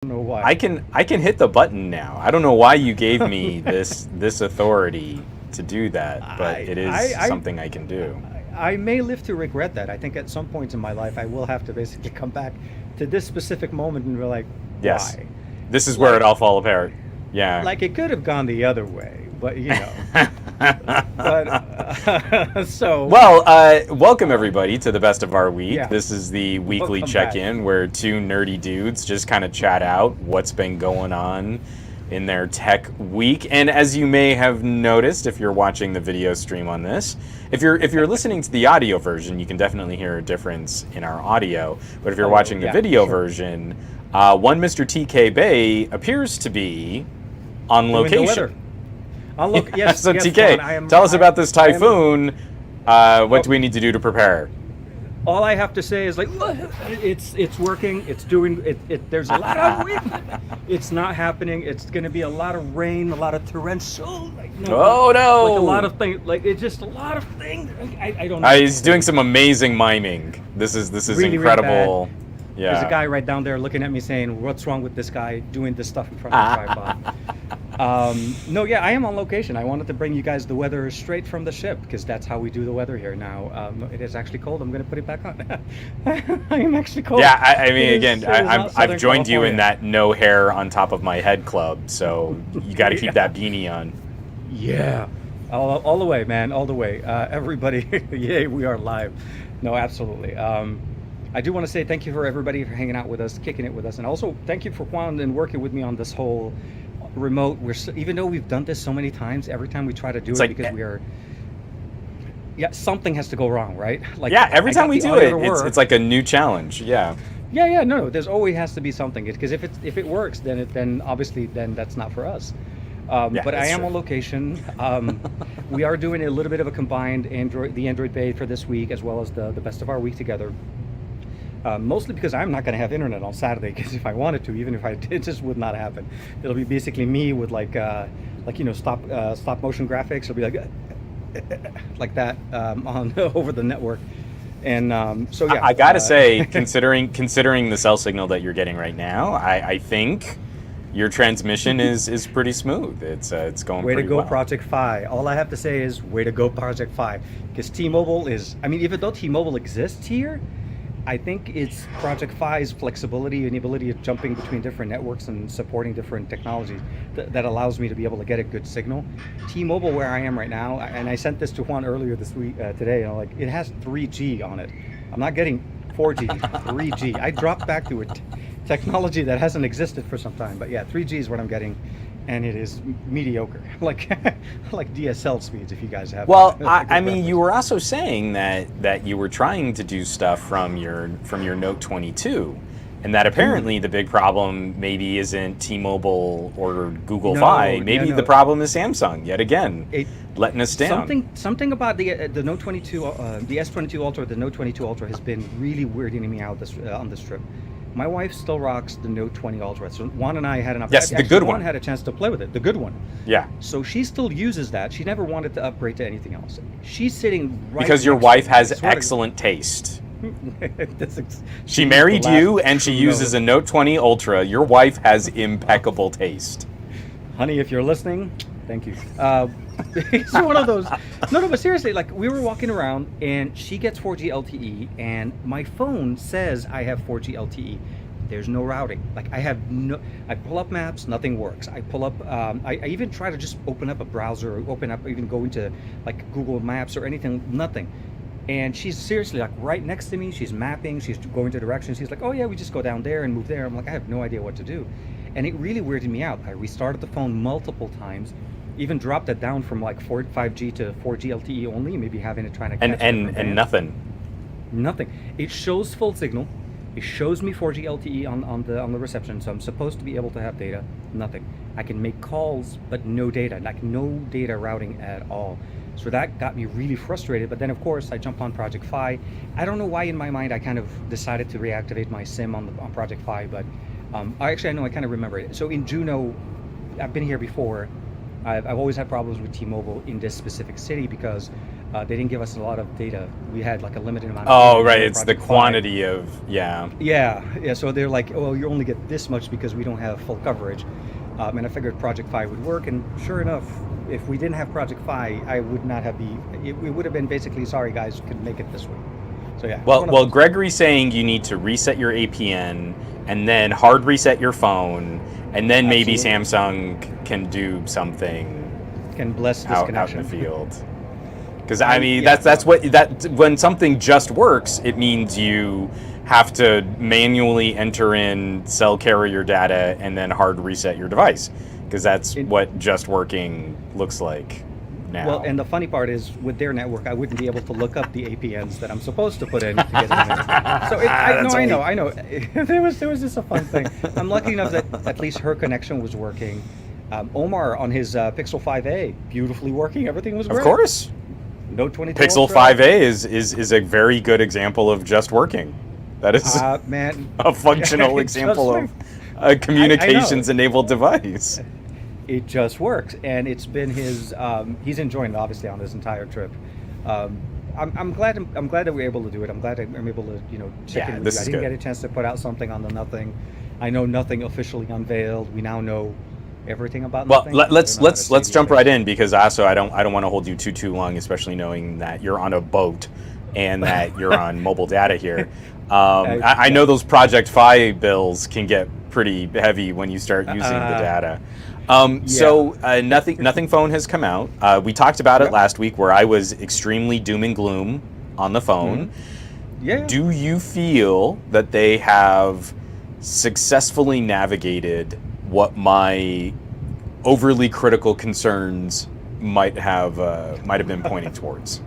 don't know why. I can hit the button now. I don't know why you gave me this authority to do that, but it is something I can do. I may live to regret that. I think at some point in my life, I will have to basically come back to this specific moment and be like, Yes. why? This is where it all fall apart. Yeah. Like it could have gone the other way, but you know. But so. Well, welcome everybody to the best of our week. Yeah. This is the weekly Welcome check-in where two nerdy dudes just kind of chat out what's been going on in their tech week. And as you may have noticed, if you're watching the video stream on this, if you're listening to the audio version, you can definitely hear a difference in our audio. But if you're watching the video version, one Mr. TK Bay appears to be on Doing the location. weather. Yes, So yes, TK, Juan, tell us about this typhoon. What do we need to do to prepare? all I have to say is like, look, it's working. It's doing it. There's a lot of wind. It's not happening. It's going to be a lot of rain, a lot of torrential. Like, Oh no! Like a lot of things. Like it's just a lot of things. I don't know. He's doing some amazing miming. This is Really, incredible. Yeah. There's a guy right down there looking at me saying, "What's wrong with this guy doing this stuff in front of the tripod?" No, yeah, I am on location. I wanted to bring you guys the weather straight from the ship because that's how we do the weather here now. It is actually cold. I'm going to put it back on. I am actually cold. Yeah, I mean, It again, is not I've Southern joined you in California. that no hair on top of my head club, so you got to keep that beanie on. Yeah, all the way, man, all the way. Everybody, yay, we are live. No, absolutely. I do want to say thank you for everybody for hanging out with us, kicking it with us, and also thank you for Juan and working with me on this whole remote. Even though we've done this so many times, every time we try to do it like because we are. Yeah, something has to go wrong, right? Like Yeah, every I time got we the do audio it, to work. it's like a new challenge. Yeah. Yeah, no, there's always has to be something because if it works, then obviously then that's not for us. Yeah, But I that's am true. on location. We are doing a little bit of a combined Android Bay for this week as well as the best of our week together. Mostly because I'm not going to have internet on Saturday because if I wanted to, even if I did, it just would not happen. It'll be basically me with like stop motion graphics. It'll be like that on over the network. And so yeah, I gotta say, considering the cell signal that you're getting right now, I think your transmission is pretty smooth. It's going way to pretty go, well. Project Fi. All I have to say is way to go, Project Fi. Because T-Mobile is, I mean, even though T-Mobile exists here, I think it's Project Fi's flexibility and ability of jumping between different networks and supporting different technologies that allows me to be able to get a good signal. T-Mobile, where I am right now, and I sent this to Juan earlier this week, today, and I'm like, it has 3G on it. I'm not getting 4G, 3G. I dropped back to a technology that hasn't existed for some time, but yeah, 3G is what I'm getting. And it is mediocre, like DSL speeds. If you guys have. Well, a good I mean, you reference. were also saying that you were trying to do stuff from your Note 22, and that apparently the big problem maybe isn't T-Mobile or Google Fi. Maybe no. the problem is Samsung yet again, It- letting us down. Something about the Note 22, the S22 Ultra, the Note 22 Ultra has been really weirding me out on this trip. My wife still rocks the Note 20 Ultra. So Juan and I had an Yes, the actually, good Juan one. had a chance to play with it, the good one. Yeah, So she still uses that. She never wanted to upgrade to anything else. She's sitting right because your next to wife me. I has swear to- excellent taste. She She used married the you, last and she true uses note. a Note 20 Ultra. Your wife has impeccable taste. Honey, if you're listening, thank you. It's one of those. No, but seriously, like we were walking around and she gets 4G LTE, and my phone says I have 4G LTE. There's no routing. Like I pull up maps, nothing works. I pull up, I even try to just open up a browser, or even go into like Google Maps or anything, nothing. And she's seriously like right next to me. She's mapping. She's going to directions. She's like, "Oh yeah, we just go down there and move there." I'm like, I have no idea what to do, and it really weirded me out. I restarted the phone multiple times, even dropped it down from like 5G to 4G LTE only, maybe having it trying to catch different And bands. nothing. It shows full signal. It shows me 4G LTE on the reception, so I'm supposed to be able to have data. Nothing. I can make calls, but no data. Like no data routing at all. So that got me really frustrated. But then, of course, I jump on Project Fi. I don't know why in my mind I kind of decided to reactivate my SIM on Project Fi, but I know I kind of remember it. So in Juneau, I've been here before. I've always had problems with T-Mobile in this specific city because They didn't give us a lot of data. We had like a limited amount of data. Oh, right. for It's the Project Fi. quantity of, yeah. Yeah. So they're like, oh, you only get this much because we don't have full coverage. And I figured Project Fi would work, and sure enough, if we didn't have Project Fi, I would not have it would have been basically, sorry guys, you can make it this way. So yeah. Well, Gregory's saying you need to reset your APN and then hard reset your phone, and then maybe Absolutely. Samsung can do something Can bless this out in connection. the field. Because I mean, yeah. that's when something just works, it means you have to manually enter in cell carrier data and then hard reset your device, because that's what just working looks like now. Well, and the funny part is, with their network, I wouldn't be able to look up the APNs that I'm supposed to put in to get in there. So I know. there was just a fun thing. I'm lucky enough that at least her connection was working. Omar on his Pixel 5a, beautifully working. Everything was great. Of course. Note 22 Pixel Ultra. 5a is a very good example of just working. That is Man, a functional it example just of a communications-enabled device. It just works, and it's been his. He's enjoying it obviously on this entire trip. I'm glad that we're able to do it. I'm glad I'm able to check in. This I is didn't good. get a chance to put out something on the Nothing. I know Nothing officially unveiled. We now know everything about Well, Nothing. let's jump right in, because also I don't want to hold you too long, especially knowing that you're on a boat and that you're on mobile data here. I know those Project Fi bills can get pretty heavy when you start using the data. So Nothing phone has come out. We talked about it last week, where I was extremely doom and gloom on the phone. Mm-hmm. Yeah. Do you feel that they have successfully navigated what my overly critical concerns might have been pointing towards?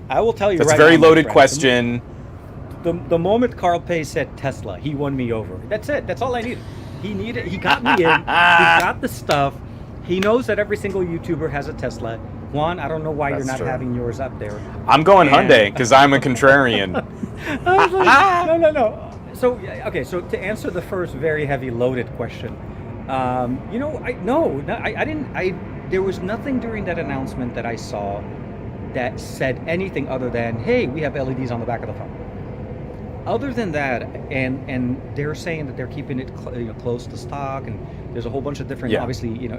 I will tell you. That's right a very now, my loaded friend, question. The moment Carl Pei said Tesla, he won me over. That's it. That's all I needed. He got me in. He got the stuff. He knows that every single YouTuber has a Tesla. Juan, I don't know why you're not having yours up there. I'm going Hyundai because I'm a contrarian. I was like, no. So okay, so to answer the first very heavy loaded question, I didn't. There was nothing during that announcement that I saw that said anything other than, hey, we have LEDs on the back of the phone. Other than that, and they're saying that they're keeping it close to stock, and there's a whole bunch of different, obviously,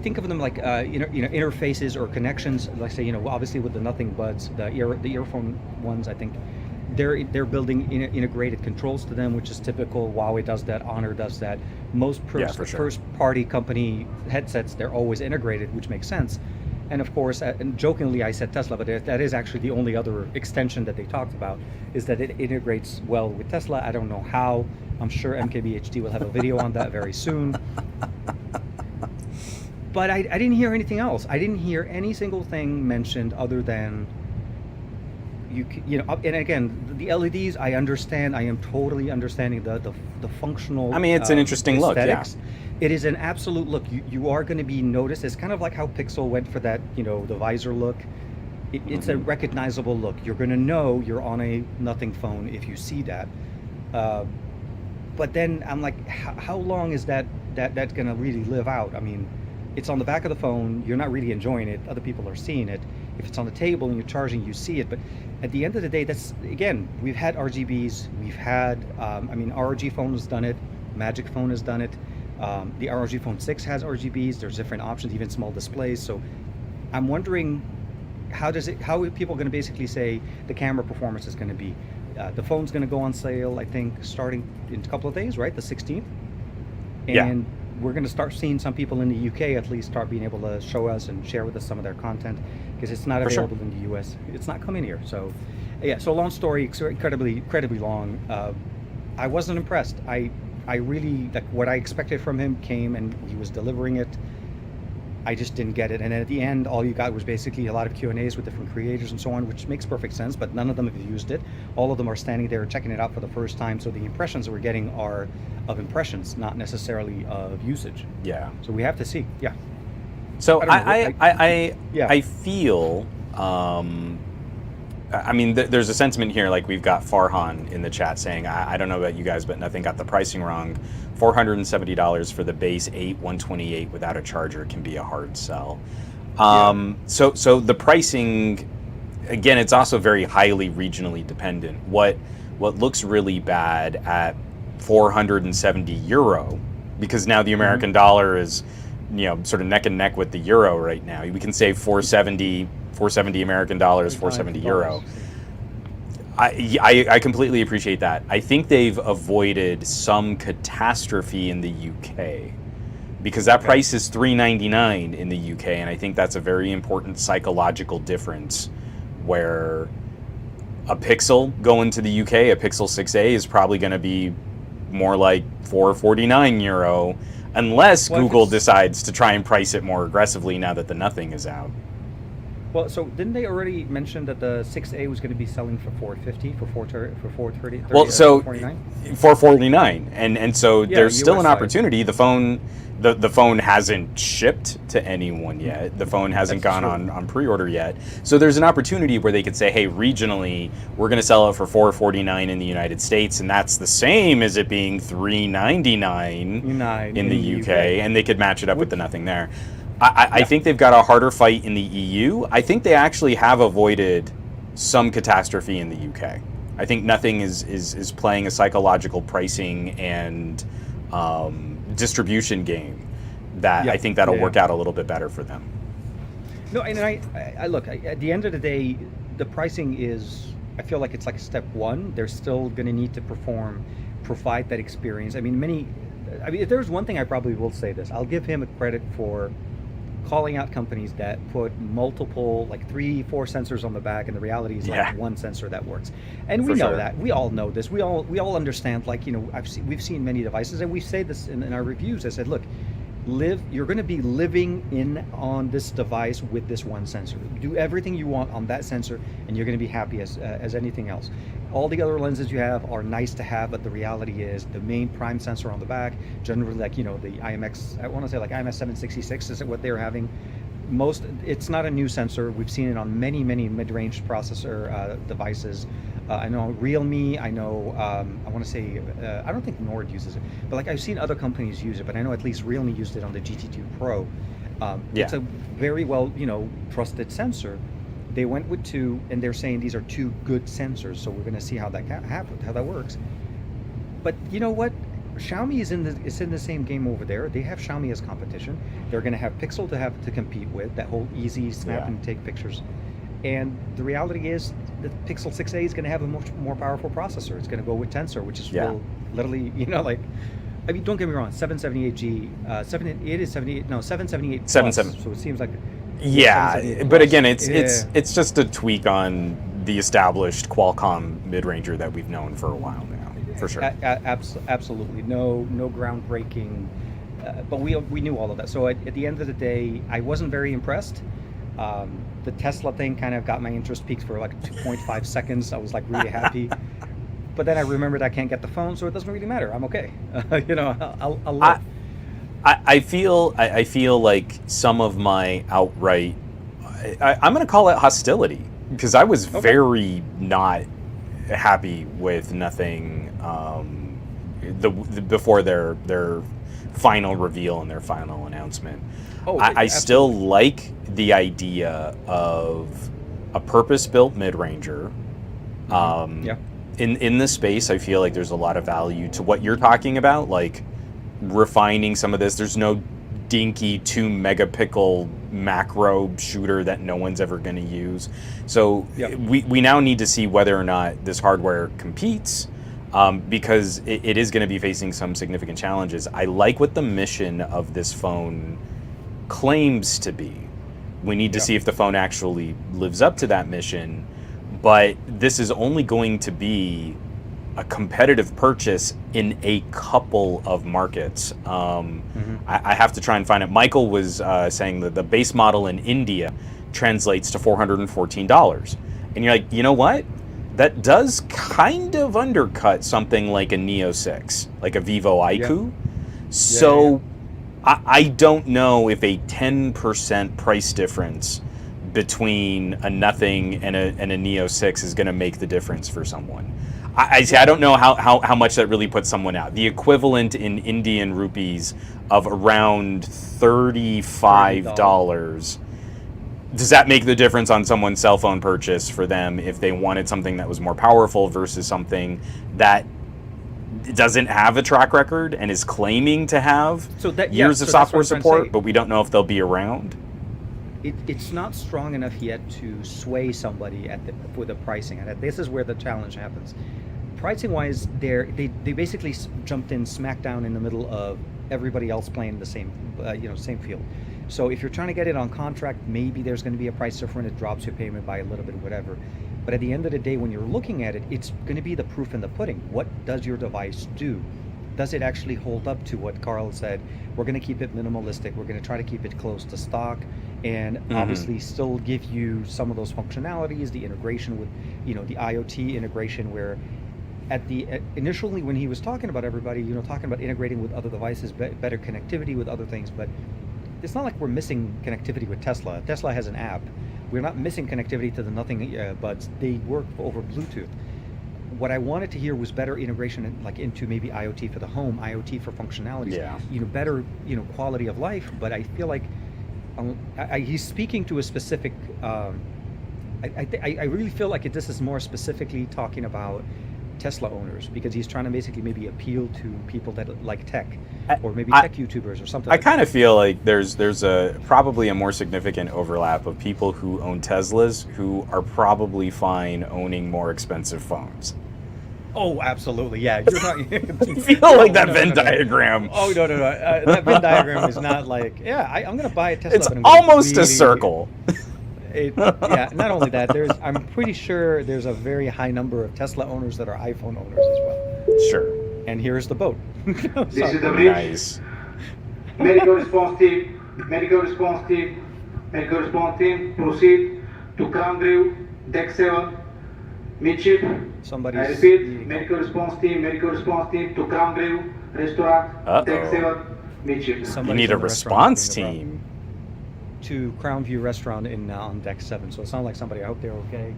think of them like interfaces or connections. Like say, obviously with the Nothing Buds, the earphone ones, I think they're building integrated controls to them, which is typical. Huawei does that. Honor does that. Most first-party company headsets, they're always integrated, which makes sense. And of course, and jokingly I said Tesla, but that is actually the only other extension that they talked about, is that it integrates well with Tesla. I don't know how. I'm sure MKBHD will have a video on that very soon. But I didn't hear anything else. I didn't hear any single thing mentioned other than, and again, the LEDs, I understand. I am totally understanding the functional. I mean, it's an interesting aesthetics. look. Yeah. It is an absolute look. You are going to be noticed. It's kind of like how Pixel went for that, the visor look. It's a recognizable look. You're going to know you're on a Nothing phone if you see that. But then I'm like, how long is that's going to really live out? I mean, it's on the back of the phone. You're not really enjoying it. Other people are seeing it. If it's on the table and you're charging, you see it. But at the end of the day, we've had RGBs. We've had, ROG phone has done it. Magic Phone has done it. The ROG Phone 6 has RGBs. There's different options, even small displays. So I'm wondering, how are people going to basically say the camera performance is going to be? The phone's going to go on sale, I think, starting in a couple of days, right? The 16th. And we're going to start seeing some people in the UK at least start being able to show us and share with us some of their content, because it's not available in the US. It's not coming here. So, so long story, incredibly long. I wasn't impressed. I really, like, what I expected from him came, and he was delivering it. I just didn't get it. And at the end, all you got was basically a lot of Q&As with different creators and so on, which makes perfect sense, but none of them have used it. All of them are standing there checking it out for the first time. So the impressions that we're getting are of impressions, not necessarily of usage. Yeah. So we have to see. Yeah. So I feel, there's a sentiment here, like we've got Farhan in the chat saying, I don't know about you guys, but Nothing got the pricing wrong. $470 for the base 128 without a charger can be a hard sell. So the pricing, again, it's also very highly regionally dependent. What looks really bad at 470 euro, because now the American dollar is, sort of neck and neck with the euro right now. We can save 470 American dollars, 470 euro. I completely appreciate that. I think they've avoided some catastrophe in the UK, because that price is $399 in the UK, and I think that's a very important psychological difference, where a Pixel going to the UK, a Pixel 6a, is probably going to be more like 449 euro, unless Google decides to try and price it more aggressively now that the Nothing is out. Well, so didn't they already mention that the 6A was going to be selling for 450, for 430? Well, so 449? 449, and so there's still an US side. opportunity. The phone hasn't shipped to anyone yet. The phone hasn't gone on pre-order yet. So there's an opportunity where they could say, hey, regionally, we're going to sell it for 449 in the United States, and that's the same as it being 399 in the UK, and they could match it up with the Nothing there. I think they've got a harder fight in the EU. I think they actually have avoided some catastrophe in the UK. I think Nothing is playing a psychological pricing and distribution game that I think that'll work out a little bit better for them. No, and I look, at the end of the day, the pricing is, I feel like it's like step one. They're still going to need to provide that experience. I mean, if there's one thing I probably will say this, I'll give him a credit for calling out companies that put multiple, like 3-4 sensors on the back, and the reality is like one sensor that works. And we know that. We all know this. We all understand, like, we've seen many devices, and we say this in our reviews. I said, look, you're going to be living on this device with this one sensor. Do everything you want on that sensor, and you're going to be happy as anything else. All the other lenses you have are nice to have, but the reality is the main prime sensor on the back, generally, like, the IMX, I want to say like IMX 766 is what they're having. It's not a new sensor. We've seen it on many mid-range processor devices. I know Realme, I know, I want to say, I don't think Nord uses it, but like I've seen other companies use it, but I know at least Realme used it on the GT2 Pro. It's a very well, trusted sensor. They went with 2, and they're saying these are 2 good sensors, so we're going to see how that happens, how that works. But you know what? Xiaomi is in the same game over there. They have Xiaomi as competition. They're going to have Pixel to compete with, that whole easy snap and take pictures. And the reality is the Pixel 6a is going to have a much more powerful processor. It's going to go with Tensor, which is literally, like, I mean, don't get me wrong, 778G, 778 plus, 77. so it seems like... Yeah, but again, it's just a tweak on the established Qualcomm mid-ranger that we've known for a while now, for sure. Absolutely, no groundbreaking, but we knew all of that. So at the end of the day, I wasn't very impressed. The Tesla thing kind of got my interest peaked for like 2.5 seconds. I was like really happy. But then I remembered I can't get the phone, so it doesn't really matter. I'm okay. I'll live. I feel like some of my outright, I'm going to call it hostility, because I was very not happy with Nothing before their final reveal and their final announcement. I still like the idea of a purpose-built mid-ranger. In this space, I feel like there's a lot of value to what you're talking about, like refining some of this. There's no dinky 2-megapixel macro shooter that no one's ever going to use. So we now need to see whether or not this hardware competes, because it is going to be facing some significant challenges. I like what the mission of this phone claims to be. We need to see if the phone actually lives up to that mission, but this is only going to be a competitive purchase in a couple of markets. I have to try and find it. Michael was saying that the base model in India translates to $414. And you're like, you know what? That does kind of undercut something like a Neo 6, like a Vivo iQOO. So I don't know if a 10% price difference between a Nothing and a Neo 6 is going to make the difference for someone. I don't know how much that really puts someone out. The equivalent in Indian rupees of around $35 does that make the difference on someone's cell phone purchase for them if they wanted something that was more powerful versus something that doesn't have a track record and is claiming to have years of software support, but we don't know if they'll be around? It's not strong enough yet to sway somebody for the pricing. And this is where the challenge happens. Pricing wise, they basically jumped in smack down in the middle of everybody else playing the same same field. So if you're trying to get it on contract, maybe there's going to be a price difference. It drops your payment by a little bit, whatever. But at the end of the day, when you're looking at it, it's going to be the proof in the pudding. What does your device do? Does it actually hold up to what Carl said? We're going to keep it minimalistic. We're going to try to keep it close to stock, and obviously still give you some of those functionalities, the integration with, the IoT integration, where initially when he was talking about everybody, talking about integrating with other devices, better connectivity with other things, but it's not like we're missing connectivity with Tesla. Tesla has an app. We're not missing connectivity to the Nothing Buds. They work over Bluetooth. What I wanted to hear was better integration into maybe IoT for the home, IoT for functionalities, better, quality of life. But I feel like he's speaking to a specific, I really feel like this is more specifically talking about Tesla owners, because he's trying to basically maybe appeal to people that like tech, or maybe tech YouTubers or something. I kind of feel like there's probably a more significant overlap of people who own Teslas who are probably fine owning more expensive phones. Oh, absolutely, yeah. You're not, I feel like that Venn diagram. Oh, no. That Venn diagram is not like, I'm going to buy a Tesla. It's almost a circle. Not only that, I'm pretty sure there's a very high number of Tesla owners that are iPhone owners as well. Sure. And here's the boat. This is the bridge. Nice. Medical response team, proceed to Crown Grove, deck 7, midship. I repeat, medical response team to Crown Grove, restaurant, deck 7, midship. You need a response team. To Crown View Restaurant on deck 7, so it sounds like somebody. I hope they're okay.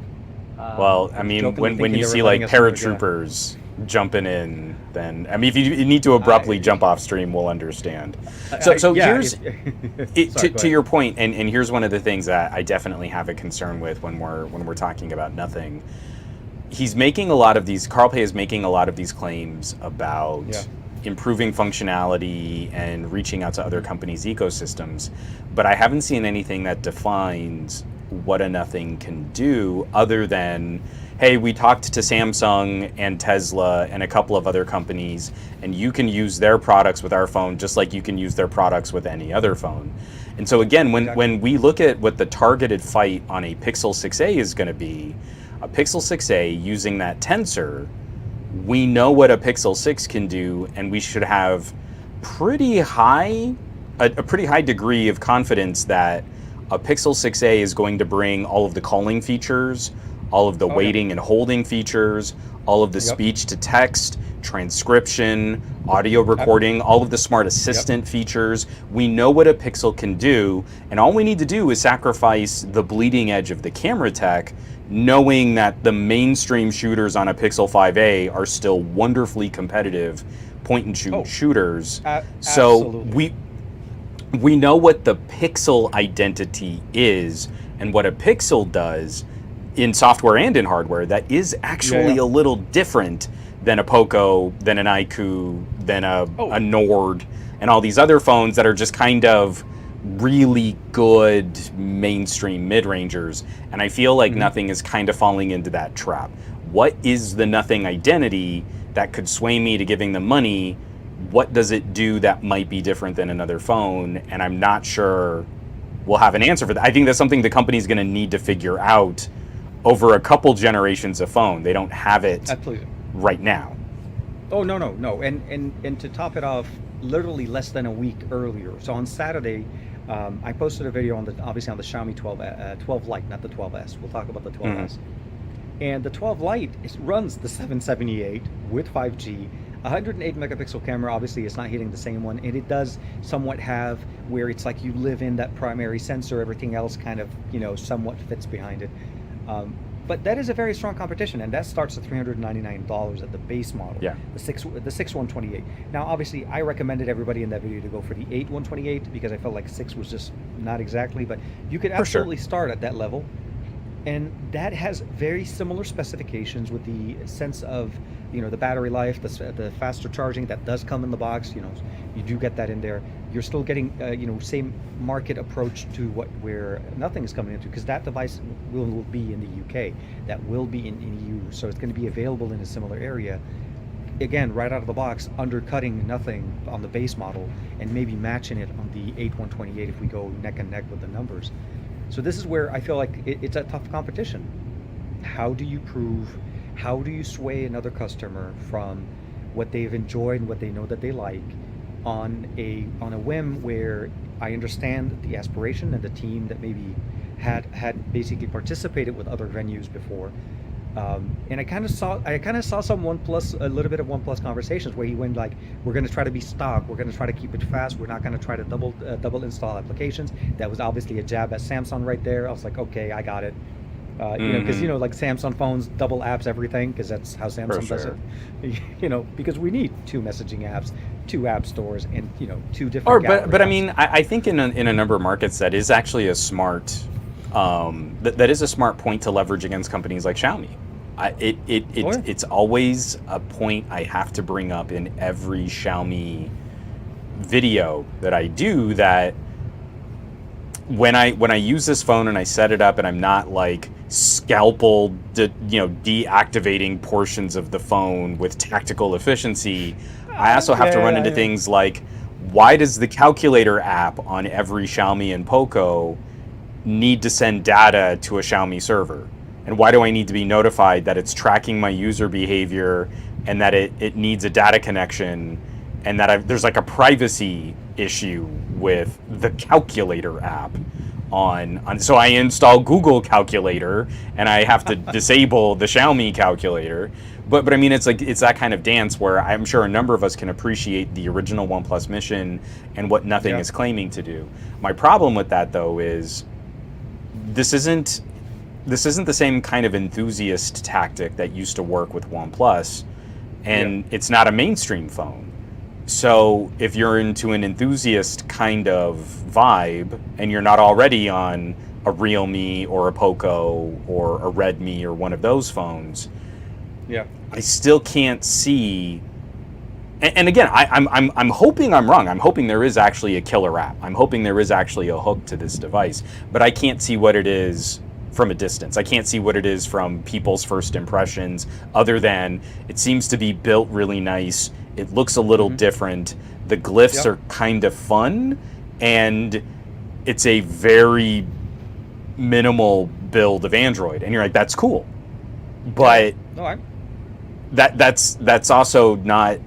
Well, I mean, when you see like paratroopers jumping in, then if you need to abruptly jump off stream, we'll understand. So here's to your point, and here's one of the things that I definitely have a concern with when we're talking about Nothing. He's making a lot of these. Carl Pei is making a lot of these claims about improving functionality and reaching out to other companies' ecosystems, but I haven't seen anything that defines what a Nothing can do other than, hey, we talked to Samsung and Tesla and a couple of other companies, and you can use their products with our phone just like you can use their products with any other phone. And so again, when we look at what the targeted fight on a Pixel 6a is going to be, a Pixel 6a using that tensor, we know what a Pixel 6 can do, and we should have a pretty high degree of confidence that a Pixel 6a is going to bring all of the calling features, all of the waiting and holding features, all of the speech to text, transcription, audio recording, all of the smart assistant features. We know what a Pixel can do, and all we need to do is sacrifice the bleeding edge of the camera tech, knowing that the mainstream shooters on a Pixel 5a are still wonderfully competitive point-and-shoot shooters. So we know what the Pixel identity is, and what a Pixel does in software and in hardware that is actually a little different than a Poco, than an iQOO, than a Nord, and all these other phones that are just kind of really good mainstream mid-rangers. And I feel like Nothing is kind of falling into that trap. What is the Nothing identity that could sway me to giving them money? What does it do that might be different than another phone? And I'm not sure we'll have an answer for that. I think that's something the company's going to need to figure out over a couple generations of phone. They don't have it right now. Oh, no. And to top it off, literally less than a week earlier. So on Saturday, I posted a video on the Xiaomi 12 Lite, not the 12S. We'll talk about the 12S. And the 12 Lite runs the 778 with 5G. 108 megapixel camera, obviously it's not hitting the same one, and it does somewhat have where it's like you live in that primary sensor, everything else kind of, somewhat fits behind it. But that is a very strong competition, and that starts at $399 at the base model. Yeah. The 6 128. Now, obviously, I recommended everybody in that video to go for the 8 128 because I felt like 6 was just not exactly, but you could absolutely start at that level. And that has very similar specifications with the sense of, the battery life, the faster charging that does come in the box. You do get that in there. You're still getting, same market approach to where nothing is coming into, because that device will be in the UK. That will be in EU. So it's going to be available in a similar area. Again, right out of the box, undercutting nothing on the base model and maybe matching it on the 8 128 if we go neck and neck with the numbers. So this is where I feel like it's a tough competition. How do you sway another customer from what they've enjoyed and what they know that they like on a whim where I understand the aspiration and the team that maybe had basically participated with other venues before. And I kind of saw some OnePlus, a little bit of OnePlus conversations where he went like, we're going to try to be stock, we're going to try to keep it fast, we're not going to try to double install applications. That was obviously a jab at Samsung right there. I was like, okay, I got it. Because like Samsung phones double apps everything, because that's how Samsung does it. Because we need 2 messaging apps, 2 app stores, and 2 different. But I mean, I think in a number of markets that is actually a smart. That is a smart point to leverage against companies like Xiaomi. It's always a point I have to bring up in every Xiaomi video that I do, that when I use this phone and I set it up and I'm not like deactivating portions of the phone with tactical efficiency, I also have to run into things like, why does the calculator app on every Xiaomi and Poco need to send data to a Xiaomi server? And why do I need to be notified that it's tracking my user behavior and that it needs a data connection, and that there's like a privacy issue with the calculator app on so I install Google Calculator and I have to disable the Xiaomi calculator. But I mean, it's that kind of dance where I'm sure a number of us can appreciate the original OnePlus mission and what nothing is claiming to do. My problem with that, though, is this isn't the same kind of enthusiast tactic that used to work with OnePlus, and it's not a mainstream phone. So if you're into an enthusiast kind of vibe and you're not already on a Realme or a Poco or a Redmi or one of those phones, I still can't see. And again, I'm hoping I'm wrong. I'm hoping there is actually a killer app. I'm hoping there is actually a hook to this device, but I can't see what it is from a distance. I can't see what it is from people's first impressions, other than it seems to be built really nice. It looks a little different. The glyphs are kind of fun, and it's a very minimal build of Android. And you're like, that's cool. But that's also not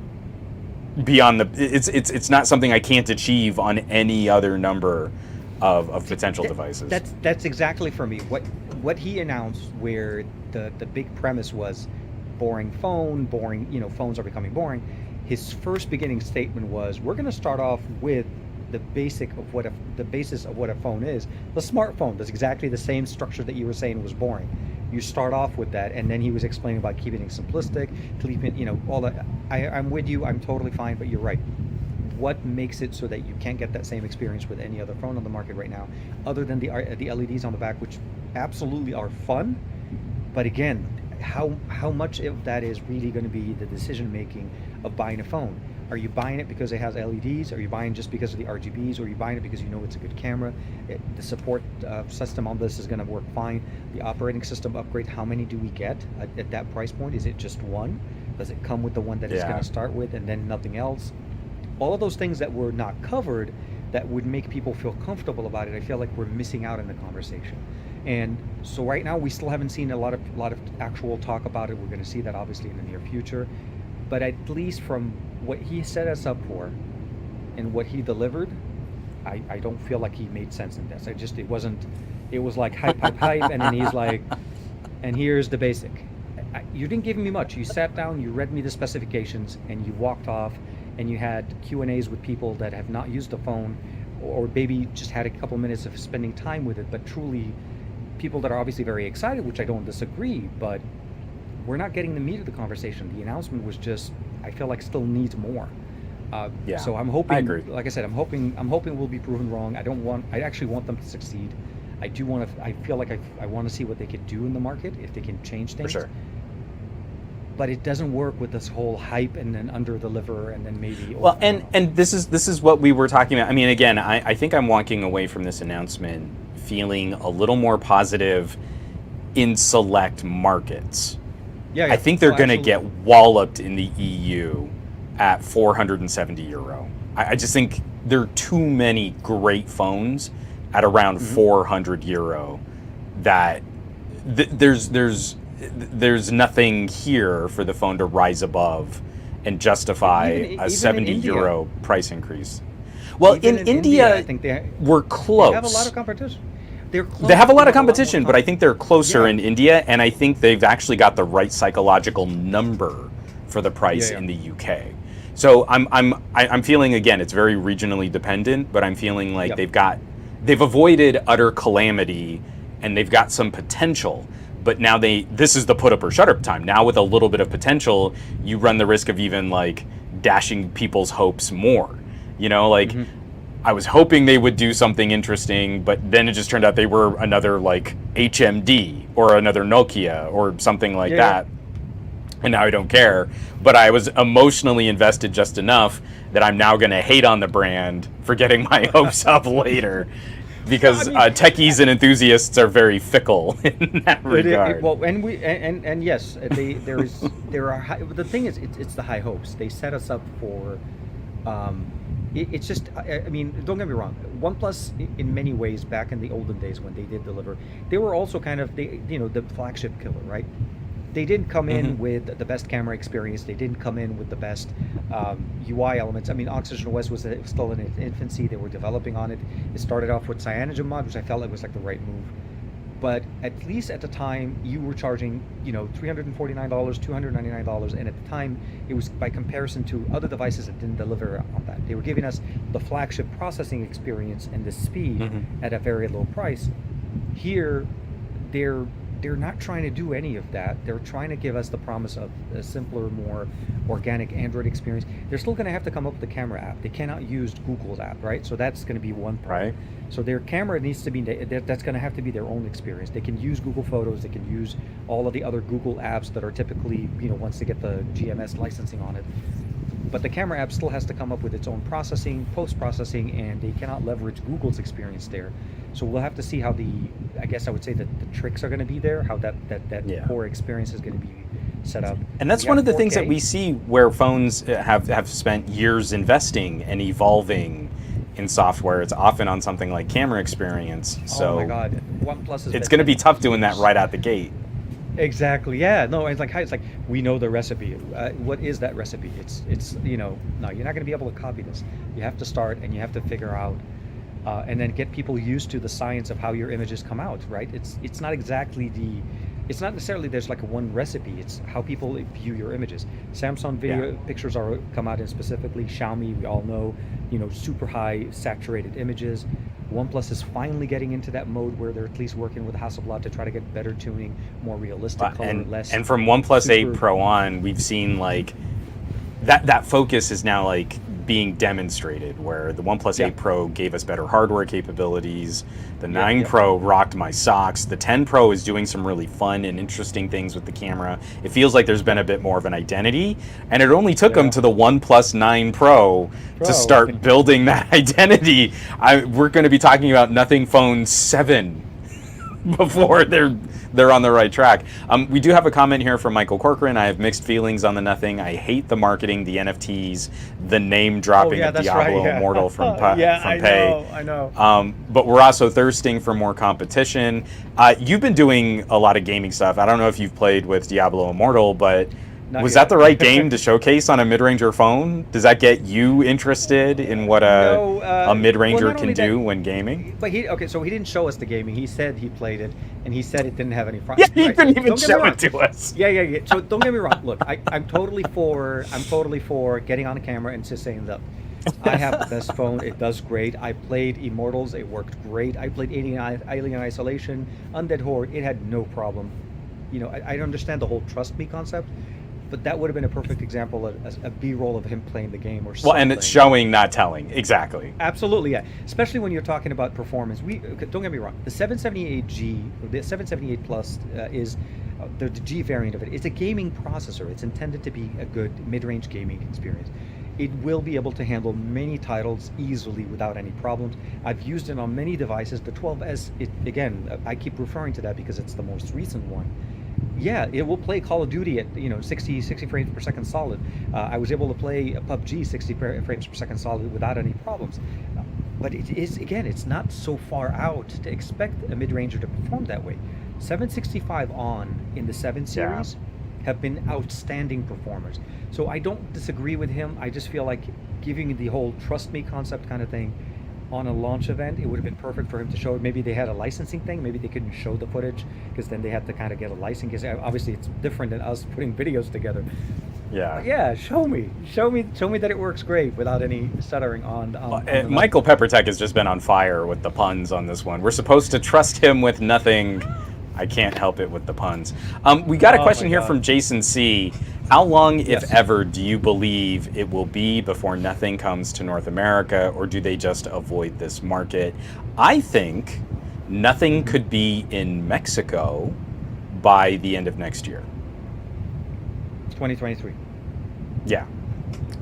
beyond the. It's not something I can't achieve on any other number of potential devices. That's exactly for me. What he announced, where the big premise was boring, phones are becoming boring. His first beginning statement was, we're going to start off with the basis of what a phone is. The smartphone. That's exactly the same structure that you were saying was boring. You start off with that, and then he was explaining about keeping it simplistic, keeping, all that. I'm with you. I'm totally fine, but you're right. What makes it so that you can't get that same experience with any other phone on the market right now, other than the LEDs on the back, which absolutely are fun, but again, how much of that is really going to be the decision making of buying a phone? Are you buying it because it has LEDs? Are you buying just because of the RGBs? Or are you buying it because you know it's a good camera? The support system on this is going to work fine. The operating system upgrade, how many do we get at that price point? Is it just one? Does it come with the one that it's going to start with and then nothing else? All of those things that were not covered that would make people feel comfortable about it, I feel like we're missing out in the conversation. And so right now we still haven't seen a lot of actual talk about it. We're going to see that obviously in the near future. But at least from what he set us up for and what he delivered, I don't feel like he made sense in this. It was like hype, and then he's like, and here's the basic. You didn't give me much. You sat down, you read me the specifications, and you walked off, and you had Q&As with people that have not used the phone, or maybe just had a couple minutes of spending time with it, but truly people that are obviously very excited, which I don't disagree, but we're not getting the meat of the conversation. The announcement was just, I feel like, still needs more. So I'm hoping, I agree. like I said, I'm hoping we'll be proven wrong. I actually want them to succeed. I do want to, I feel like I want to see what they could do in the market, if they can change things. For sure. But it doesn't work with this whole hype and then under deliver and then maybe. Well, and this is what we were talking about. I mean, again, I think I'm walking away from this announcement feeling a little more positive in select markets. Yeah, I think they're going to get walloped in the EU at €470. I just think there are too many great phones at around €400 that there's nothing here for the phone to rise above and justify a €70 price increase. Well, in India, I think we're close. They have a lot of competition. They have a lot of competition, but I think they're closer in India, and I think they've actually got the right psychological number for the price in the UK. So I'm feeling, again, it's very regionally dependent, but I'm feeling like they've avoided utter calamity and they've got some potential. But now this is the put up or shut up time. Now with a little bit of potential, you run the risk of even like dashing people's hopes more. You know, like I was hoping they would do something interesting, but then it just turned out they were another like HMD or another Nokia or something like that. And now I don't care. But I was emotionally invested just enough that I'm now going to hate on the brand for getting my hopes up later. Because techies and enthusiasts are very fickle in that regard. Well, and yes, there are high, the thing is, it's the high hopes. They set us up for. It's just, I mean, don't get me wrong. OnePlus, in many ways, back in the olden days when they did deliver, they were also kind of the flagship killer, right? They didn't come in with the best camera experience. They didn't come in with the best UI elements. I mean, Oxygen OS was still in its infancy. They were developing on it. It started off with CyanogenMod, which I felt like was like the right move. But at least at the time, you were charging, $349, $299, and at the time, it was by comparison to other devices that didn't deliver on that. They were giving us the flagship processing experience and the speed at a very low price. Here, they're not trying to do any of that. They're trying to give us the promise of a simpler, more organic Android experience. They're still going to have to come up with the camera app. They cannot use Google's app, right? So that's going to be one problem. Right. So their camera needs to be, that's going to have to be their own experience. They can use Google Photos. They can use all of the other Google apps that are typically, once they get the GMS licensing on it. But the camera app still has to come up with its own processing, post-processing, and they cannot leverage Google's experience there. So we'll have to see how I guess I would say that the tricks are going to be there, how that core experience is going to be set up. And that's one of the things that we see where phones have spent years investing and evolving in software. It's often on something like camera experience. So oh my God, OnePlus is. It's going to be tough doing that right out the gate. Exactly. Yeah. No. It's like we know the recipe. What is that recipe? It's no, you're not going to be able to copy this. You have to start and you have to figure out, and then get people used to the science of how your images come out. Right. It's not exactly it's not necessarily there's like a one recipe. It's how people view your images. Samsung video pictures come out in specifically. Xiaomi, we all know, super high saturated images. OnePlus is finally getting into that mode where they're at least working with Hasselblad to try to get better tuning, more realistic color, less. And from OnePlus 8 Pro on, we've seen like that focus is now like being demonstrated, where the OnePlus 8 Pro gave us better hardware capabilities. The 9 Pro rocked my socks. The 10 Pro is doing some really fun and interesting things with the camera. It feels like there's been a bit more of an identity, and it only took them to the OnePlus 9 Pro to start building that identity. We're going to be talking about Nothing Phone 7 before they're on the right track. We do have a comment here from Michael Corcoran. I have mixed feelings on the Nothing. I hate the marketing, the NFTs, the name dropping of Diablo Immortal from Pay. I know. But we're also thirsting for more competition. You've been doing a lot of gaming stuff. I don't know if you've played with Diablo Immortal, but was that the right game to showcase on a mid-ranger phone? Does that get you interested in what a mid-ranger can do when gaming? But so he didn't show us the gaming. He said he played it, and he said it didn't have any problems. Yeah, he couldn't even show it to us. Yeah. So don't get me wrong. Look, I'm totally for getting on a camera and just saying that. I have the best phone. It does great. I played Immortals. It worked great. I played Alien Isolation, Undead Horde. It had no problem. I understand the whole trust me concept, but that would have been a perfect example of a B-roll of him playing the game or something. Well, and it's showing, not telling. Exactly. Absolutely, yeah. Especially when you're talking about performance. Don't get me wrong. The 778G, the 778 Plus is the G variant of it. It's a gaming processor. It's intended to be a good mid-range gaming experience. It will be able to handle many titles easily without any problems. I've used it on many devices. The 12S, again, I keep referring to that because it's the most recent one. Yeah, it will play Call of Duty at 60 frames per second solid. I was able to play PUBG 60 frames per second solid without any problems. But it is, again, it's not so far out to expect a mid-ranger to perform that way. 765 on in the 7 series have been outstanding performers. So I don't disagree with him. I just feel like giving the whole trust me concept kind of thing on a launch event, it would have been perfect for him to show it. Maybe they had a licensing thing. Maybe they couldn't show the footage because then they had to kind of get a license. Because obviously it's different than us putting videos together. Yeah. But yeah, show me that it works great without any stuttering on Michael Peppertech has just been on fire with the puns on this one. We're supposed to trust him with nothing. I can't help it with the puns. We got a question here from Jason C. How long, if ever, do you believe it will be before nothing comes to North America, or do they just avoid this market? I think nothing could be in Mexico by the end of next year. 2023. Yeah.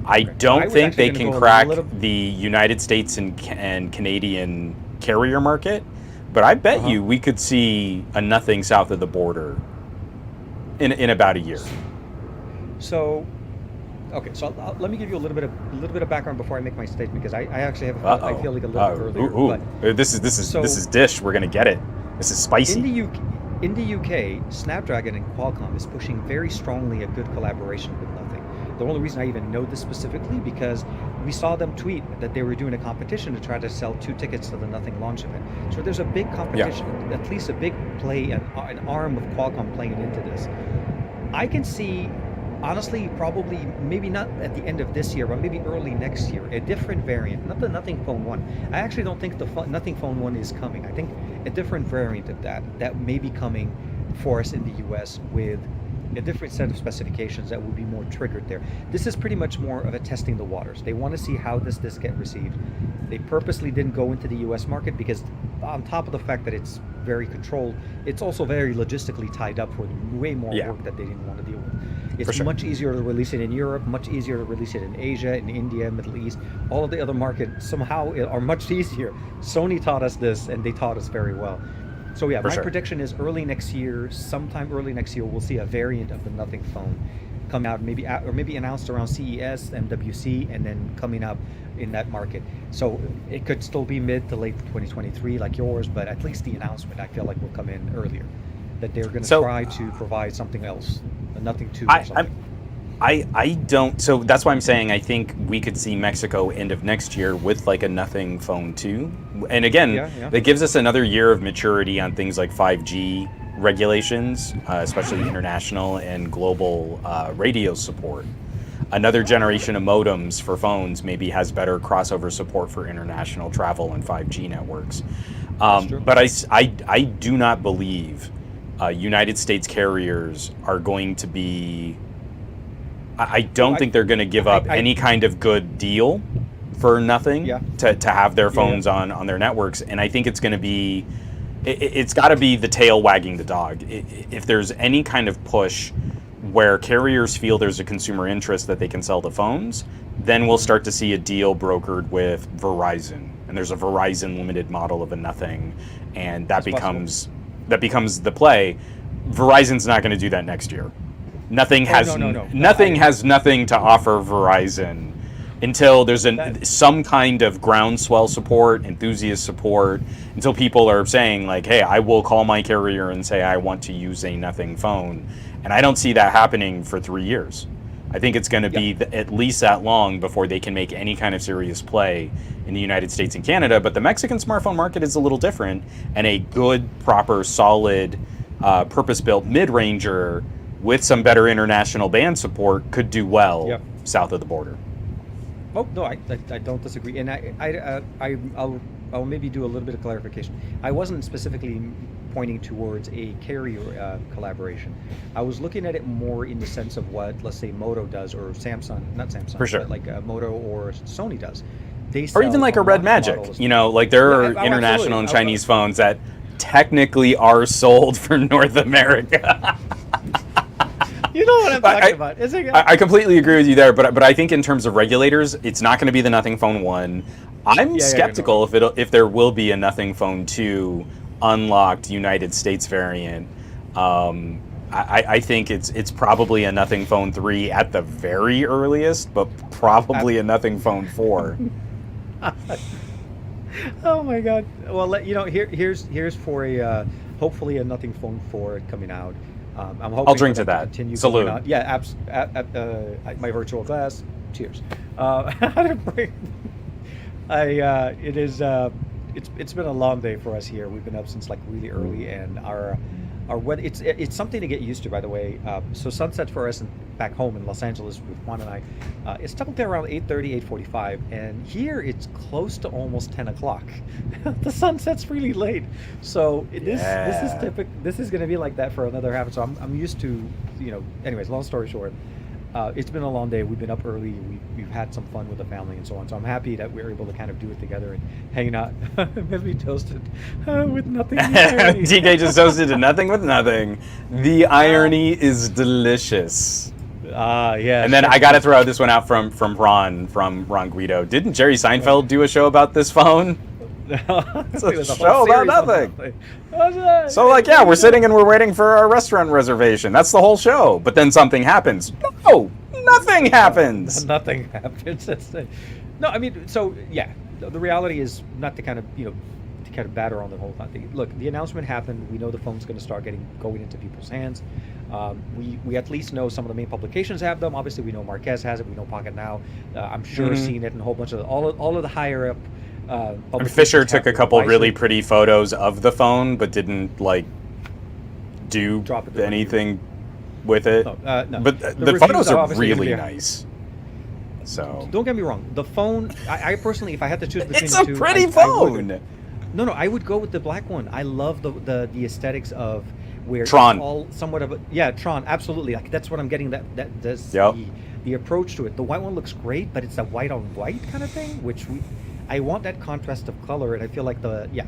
I don't think they can crack the United States and Canadian carrier market, but I bet you we could see a nothing south of the border in about a year. So, okay. So let me give you a little bit of background before I make my statement, because I actually have I feel like a little bit earlier. But this is dish. We're gonna get it. This is spicy. In the UK, Snapdragon and Qualcomm is pushing very strongly a good collaboration with Nothing. The only reason I even know this specifically because we saw them tweet that they were doing a competition to try to sell 2 tickets to the Nothing launch event. So there's a big competition, at least a big play, an arm of Qualcomm playing into this. I can see, honestly, probably maybe not at the end of this year, but maybe early next year, a different variant, not the Nothing Phone 1. I actually don't think the Nothing Phone 1 is coming. I think a different variant of that may be coming for us in the US with a different set of specifications that would be more triggered there. This is pretty much more of a testing the waters. They want to see how this get received. They purposely didn't go into the US market because on top of the fact that it's very controlled, it's also very logistically tied up for way more work that they didn't want to deal with. It's much easier to release it in Europe, much easier to release it in Asia, in India, Middle East. All of the other markets somehow are much easier. Sony taught us this, and they taught us very well. So yeah, my prediction is sometime early next year, we'll see a variant of the Nothing Phone come out, maybe announced around CES, MWC, and then coming up in that market. So it could still be mid to late 2023 like yours, but at least the announcement I feel like will come in earlier. That they're going to try to provide something else, a Nothing 2 or something. I don't, so that's why I'm saying I think we could see Mexico end of next year with like a Nothing Phone 2. And again, that gives us another year of maturity on things like 5G regulations, especially international and global radio support. Another generation of modems for phones maybe has better crossover support for international travel and 5G networks. But I do not believe United States carriers are going to be... I don't think they're going to give up any kind of good deal for Nothing to have their phones on their networks. And I think it's going to be, it's got to be the tail wagging the dog. If there's any kind of push where carriers feel there's a consumer interest that they can sell the phones, then we'll start to see a deal brokered with Verizon. And there's a Verizon limited model of a Nothing, and that becomes the play. Verizon's not going to do that next year. Nothing has nothing to offer Verizon until there's some kind of groundswell support, enthusiast support, until people are saying like, hey, I will call my carrier and say I want to use a Nothing phone. And I don't see that happening for 3 years. I think it's going to be at least that long before they can make any kind of serious play in the United States and Canada. But the Mexican smartphone market is a little different, and a good, proper, solid, purpose-built mid-ranger with some better international band support could do well south of the border. Oh no, I don't disagree, and I'll maybe do a little bit of clarification. I wasn't specifically pointing towards a carrier collaboration. I was looking at it more in the sense of what, let's say, Moto does, or Samsung, not Samsung, For sure. but like Moto or Sony does. They Or even like a Red Magic. models. You know, like there are Yeah, international and absolutely. Chinese phones that technically are sold for North America. You know what I'm I- talking about? It's like, I completely agree with you there, but I think in terms of regulators, it's not going to be the Nothing Phone 1. I'm skeptical if there will be a Nothing Phone 2 unlocked United States variant. I think it's probably a Nothing Phone 3 at the very earliest, but probably a Nothing Phone 4. Oh my God! Well, here's for a hopefully a Nothing Phone 4 coming out. I'm hoping I'll drink for to that. continue Salute. going out. Yeah, my virtual glass. Cheers. It is. It's been a long day for us here. We've been up since like really early, and our weather. It's something to get used to. By the way, so sunset for us back home in Los Angeles with Juan and I, it's typically around 8:30, 8:45, and here it's close to almost 10 o'clock. The sun sets really late, so this is typical. This is going to be like that for another half. So I'm used to, Anyways, long story short. It's been a long day. We've been up early. We've had some fun with the family and so on. So I'm happy that we're able to kind of do it together and hang out. Maybe toasted with nothing. TK just toasted to nothing with nothing. The irony is delicious. Yeah. And then I got to throw this one out from Ron Guido. Didn't Jerry Seinfeld do a show about this phone? It's a show about nothing. So we're sitting and we're waiting for our restaurant reservation. That's the whole show. But then something happens. No, nothing happens. Nothing happens. No, I mean, so yeah, the reality is not to kind of batter on the whole thing. Look, the announcement happened. We know the phone's going to start going into people's hands. We at least know some of the main publications have them. Obviously, we know Marquez has it. We know Pocket Now. I'm sure seen it in a whole bunch of all of the higher up. And Fisher took a couple really pretty photos of the phone, but didn't do anything with it. No. But the photos are really nice. So don't get me wrong. The phone, I personally, if I had to choose between it's the two, a pretty phone. No, I would go with the black one. I love the aesthetics of where Tron. It's all somewhat of Tron, absolutely. Like that's what I'm getting. That's yep. the approach to it. The white one looks great, but it's a white on white kind of thing, which I want that contrast of color, and I feel like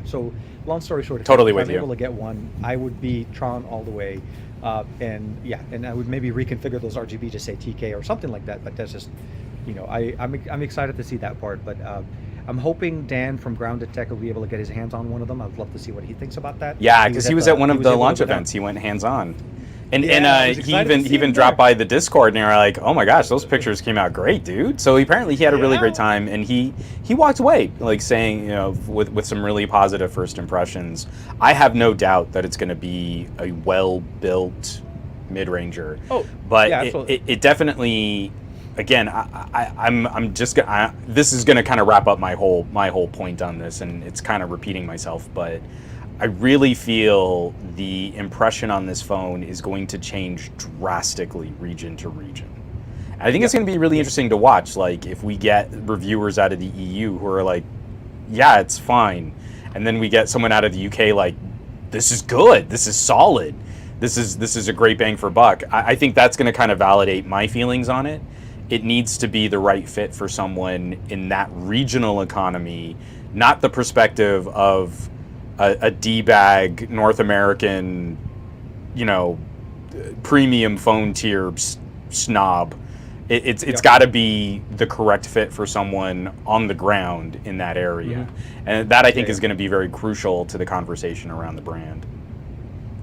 so long story short, if I'm able to get one, I would be Tron all the way, and I would maybe reconfigure those RGB to say TK or something like that. But that's just, I'm excited to see that part. But I'm hoping Dan from Grounded Tech will be able to get his hands on one of them. I'd love to see what he thinks about that. Yeah, because he was at one of the launch events. He went hands on. And he even dropped by the Discord, and you're like, oh my gosh, those pictures came out great, dude. So apparently he had a really great time, and he walked away saying, with some really positive first impressions. I have no doubt that it's going to be a well-built mid-ranger. Oh, but yeah, absolutely. it definitely, again, I'm just gonna. This is going to kind of wrap up my whole point on this, and it's kind of repeating myself, but I really feel the impression on this phone is going to change drastically region to region. I think it's going to be really interesting to watch, if we get reviewers out of the EU who are like, yeah, it's fine. And then we get someone out of the UK like, this is good, this is solid, this is a great bang for buck. I think that's going to kind of validate my feelings on it. It needs to be the right fit for someone in that regional economy, not the perspective of a D-bag North American, premium phone tier snob. It's got to be the correct fit for someone on the ground in that area. Mm-hmm. And that I think is going to be very crucial to the conversation around the brand.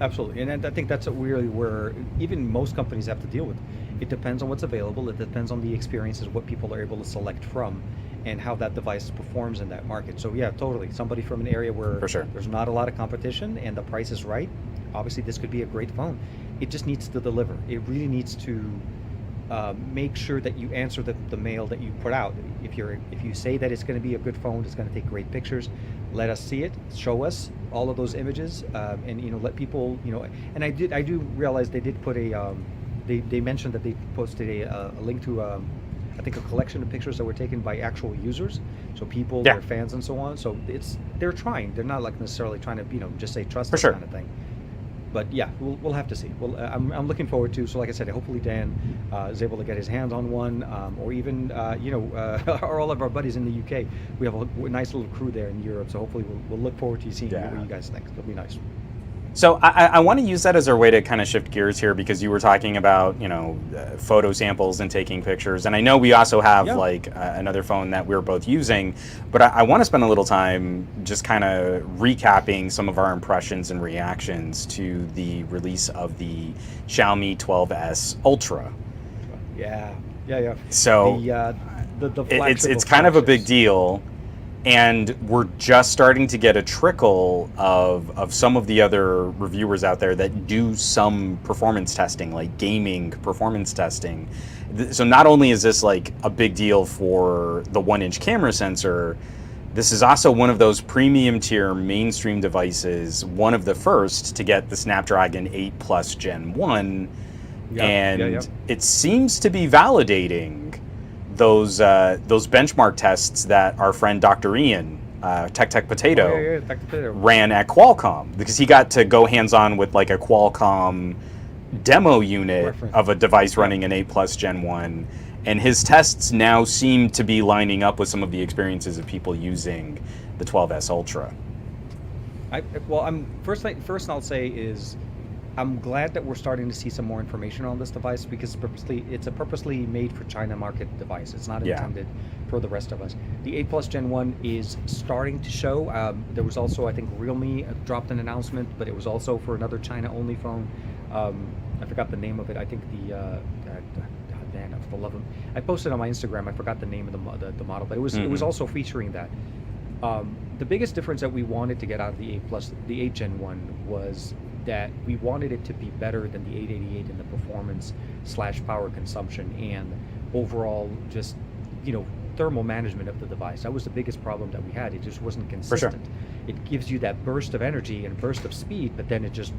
Absolutely. And I think that's really where even most companies have to deal with. It depends on what's available. It depends on the experiences, what people are able to select from, and how that device performs in that market. So yeah, totally. Somebody from an area where there's not a lot of competition and the price is right, obviously this could be a great phone. It just needs to deliver. It really needs to make sure that you answer the mail that you put out. If you say that it's going to be a good phone, it's going to take great pictures, let us see it, show us all of those images, and let people, and I do realize they did put they mentioned that they posted a link to I think, a collection of pictures that were taken by actual users, so people, their fans, and so on. So they're trying. They're not like necessarily trying to just say trust us kind of thing. But yeah, we'll have to see. Well, I'm looking forward to. So like I said, hopefully Dan is able to get his hands on one, or even or all of our buddies in the UK. We have a nice little crew there in Europe. So hopefully we'll look forward to seeing what you guys think. It'll be nice. So I want to use that as our way to kind of shift gears here, because you were talking about photo samples and taking pictures, and I know we also have like another phone that we're both using, but I want to spend a little time just kind of recapping some of our impressions and reactions to the release of the Xiaomi 12S Ultra. Yeah. So the it's kind of a big deal. And we're just starting to get a trickle of some of the other reviewers out there that do some performance testing, like gaming performance testing. So not only is this like a big deal for the 1-inch camera sensor, this is also one of those premium tier mainstream devices, one of the first to get the Snapdragon 8 Plus Gen 1. It seems to be validating those benchmark tests that our friend Dr. Ian, Tech Potato, ran at Qualcomm, because he got to go hands-on with like a Qualcomm demo unit of a device running an 8 Plus Gen 1, and his tests now seem to be lining up with some of the experiences of people using the 12S Ultra. First I'll say is, I'm glad that we're starting to see some more information on this device, because it's a purposely made for China market device. It's not intended for the rest of us. The 8 Plus Gen 1 is starting to show. There was also, I think, Realme dropped an announcement, but it was also for another China-only phone. I forgot the name of it. I think for the love of, I posted on my Instagram. I forgot the name of the model, but it was also featuring that. The biggest difference that we wanted to get out of the 8 Gen 1 was that we wanted it to be better than the 888 in the performance / power consumption and overall just thermal management of the device. That was the biggest problem that we had. It just wasn't consistent. For sure. It gives you that burst of energy and burst of speed, but then it just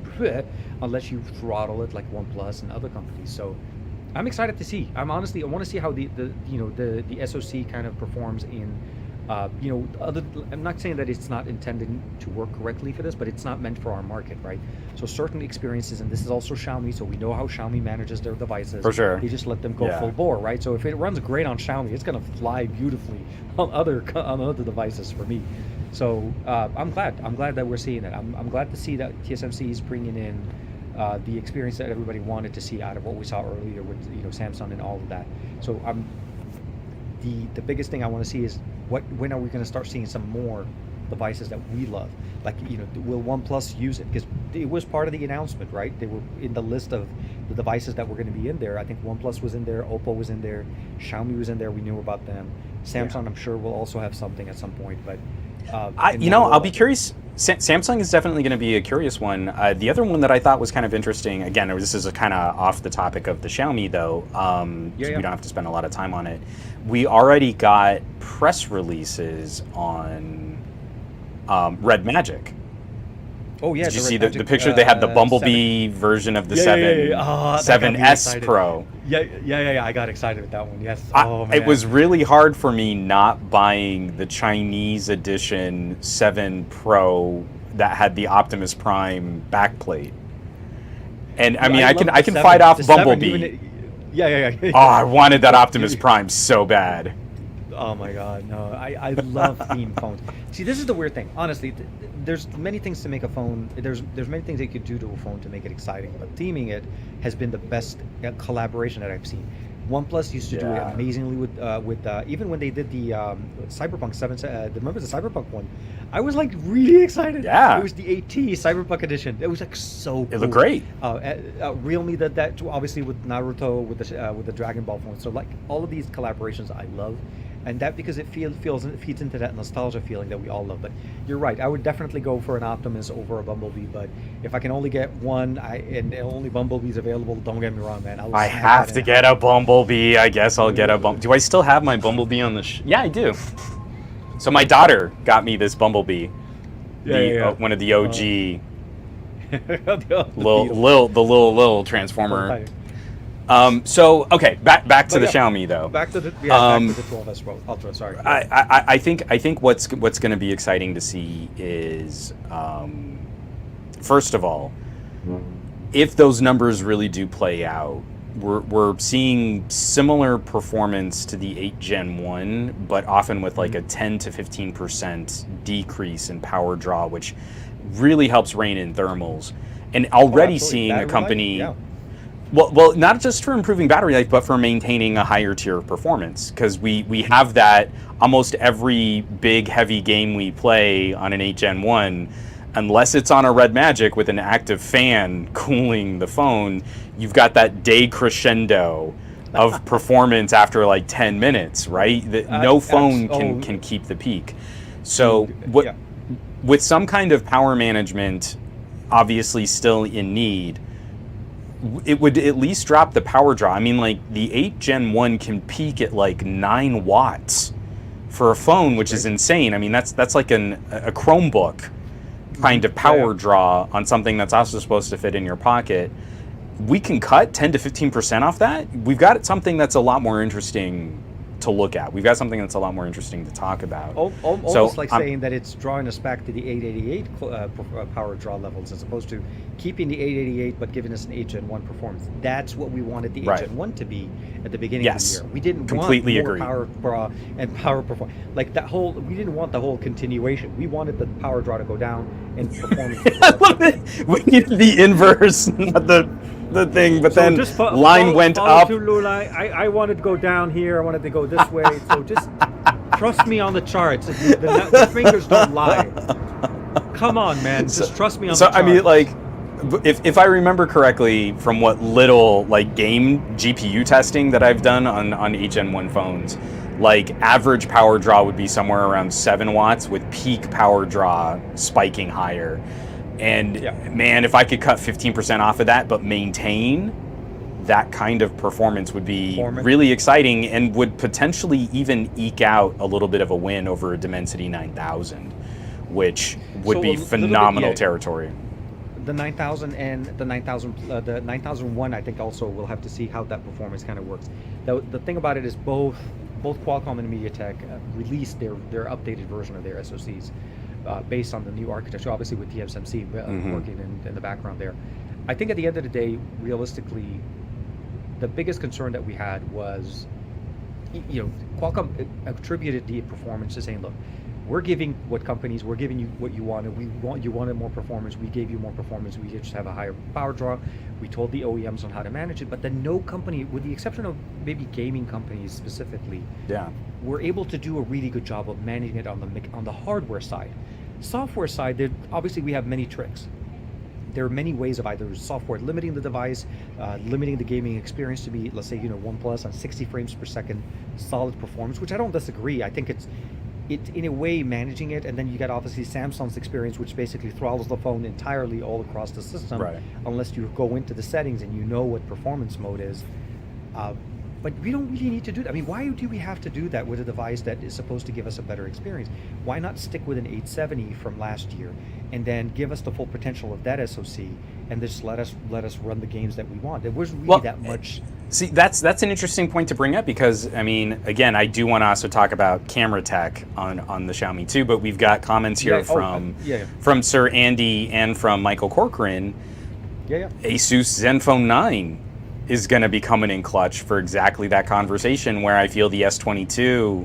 unless you throttle it like OnePlus and other companies. So I'm excited to see. I want to see how the SoC kind of performs in I'm not saying that it's not intended to work correctly for this, but it's not meant for our market, right? So certain experiences, and this is also Xiaomi, so we know how Xiaomi manages their devices. For sure. They just let them go full bore, right? So if it runs great on Xiaomi, it's going to fly beautifully on other devices for me. So I'm glad that we're seeing it. I'm glad to see that TSMC is bringing in the experience that everybody wanted to see out of what we saw earlier with Samsung and all of that. So the biggest thing I want to see is when are we going to start seeing some more devices that we love? Like, will OnePlus use it? Because it was part of the announcement, right? They were in the list of the devices that were going to be in there. I think OnePlus was in there, Oppo was in there, Xiaomi was in there. We knew about them. Samsung, I'm sure, will also have something at some point. But I'll be curious. Samsung is definitely going to be a curious one. The other one that I thought was kind of interesting, again, this is a kind of off the topic of the Xiaomi though, so we don't have to spend a lot of time on it. We already got press releases on Red Magic. Oh yeah, did you see the picture? They had the Bumblebee version of the 7S Pro. Yeah. I got excited with that one. Yes. Man. It was really hard for me not buying the Chinese edition 7 Pro that had the Optimus Prime backplate. And I mean, I can fight off Bumblebee. Yeah. Oh, I wanted that Optimus Prime so bad. Oh my God, no! I love theme phones. See, this is the weird thing. Honestly, there's many things to make a phone. There's many things they could do to a phone to make it exciting, but theming it has been the best collaboration that I've seen. OnePlus used to do it amazingly with even when they did the Cyberpunk 7. Remember the Cyberpunk one? I was like really excited. Yeah. It was the AT Cyberpunk edition. It was like so cool. It looked great. Realme did that too, obviously with Naruto, with the Dragon Ball phone. So like all of these collaborations I love. And that because it feeds into that nostalgia feeling that we all love. But you're right, I would definitely go for an Optimus over a Bumblebee. But if I can only get one, and only Bumblebee's available, don't get me wrong, man. I have to get a Bumblebee. I guess I'll get a Bumblebee. Do I still have my Bumblebee on the yeah, I do. So my daughter got me this Bumblebee. One of the OG. The little Transformer. So okay, back to the yeah, Xiaomi though. Back to the 12S Ultra. Sorry. I think what's going to be exciting to see is, first of all, if those numbers really do play out, we're seeing similar performance to the 8 Gen 1, but often with like a 10 to 15% decrease in power draw, which really helps rein in thermals. And already seeing battery a company. life? Yeah. Well, not just for improving battery life, but for maintaining a higher tier of performance. Because we have that almost every big, heavy game we play on an 8 Gen 1, unless it's on a Red Magic with an active fan cooling the phone, you've got that day crescendo of performance after like 10 minutes, right? No phone can keep the peak. So with some kind of power management, obviously still in need, it would at least drop the power draw. I mean, like the 8 Gen 1 can peak at like 9 watts for a phone, which is insane. I mean, that's like a Chromebook kind of power draw on something that's also supposed to fit in your pocket. We can cut 10 to 15% off that. We've got something that's a lot more interesting to look at. We've got something that's a lot more interesting to talk about. Almost like saying that it's drawing us back to the 888 power draw levels, as opposed to keeping the 888 but giving us an 8 Gen 1 performance. That's what we wanted the 8 Gen 1 to be at the beginning of the year. We didn't want more power draw and power performance. Like that whole, we didn't want the whole continuation. We wanted the power draw to go down and performance. We needed the inverse, not the thing, but so then line went up. I wanted to go down here. I wanted to go this way. So just trust me on the charts. The fingers don't lie. Come on, man. Just trust me on the charts. So I mean, like, if I remember correctly, from what little like game GPU testing that I've done on 8 Gen 1 phones, like average power draw would be somewhere around 7 watts, with peak power draw spiking higher. And man, if I could cut 15% off of that but maintain that kind of performance would be really exciting, and would potentially even eke out a little bit of a win over a Dimensity 9000, which would be phenomenal territory. The 9000 and the 9001, I think also we'll have to see how that performance kind of works. The thing about it is both Qualcomm and MediaTek released their updated version of their SoCs. Based on the new architecture, obviously with TSMC working in the background there. I think at the end of the day, realistically, the biggest concern that we had was, Qualcomm attributed the performance to saying, look, we're giving you what you wanted. You wanted more performance. We gave you more performance. We just have a higher power draw. We told the OEMs on how to manage it, but then no company, with the exception of maybe gaming companies specifically, were able to do a really good job of managing it on the hardware side. Software side, obviously we have many tricks. There are many ways of either software limiting the device, limiting the gaming experience to be, let's say, OnePlus on 60 frames per second, solid performance, which I don't disagree. I think it's in a way managing it, and then you got obviously Samsung's experience, which basically throttles the phone entirely all across the system, unless you go into the settings and you know what performance mode is. But we don't really need to do that. I mean, why do we have to do that with a device that is supposed to give us a better experience? Why not stick with an 870 from last year and then give us the full potential of that SoC and just let us run the games that we want? There wasn't really that much. See, that's an interesting point to bring up, because I mean, again, I do want to also talk about camera tech on the Xiaomi too, but we've got comments here from Sir Andy and from Michael Corcoran. Asus Zenfone 9 is going to be coming in clutch for exactly that conversation, where I feel the S22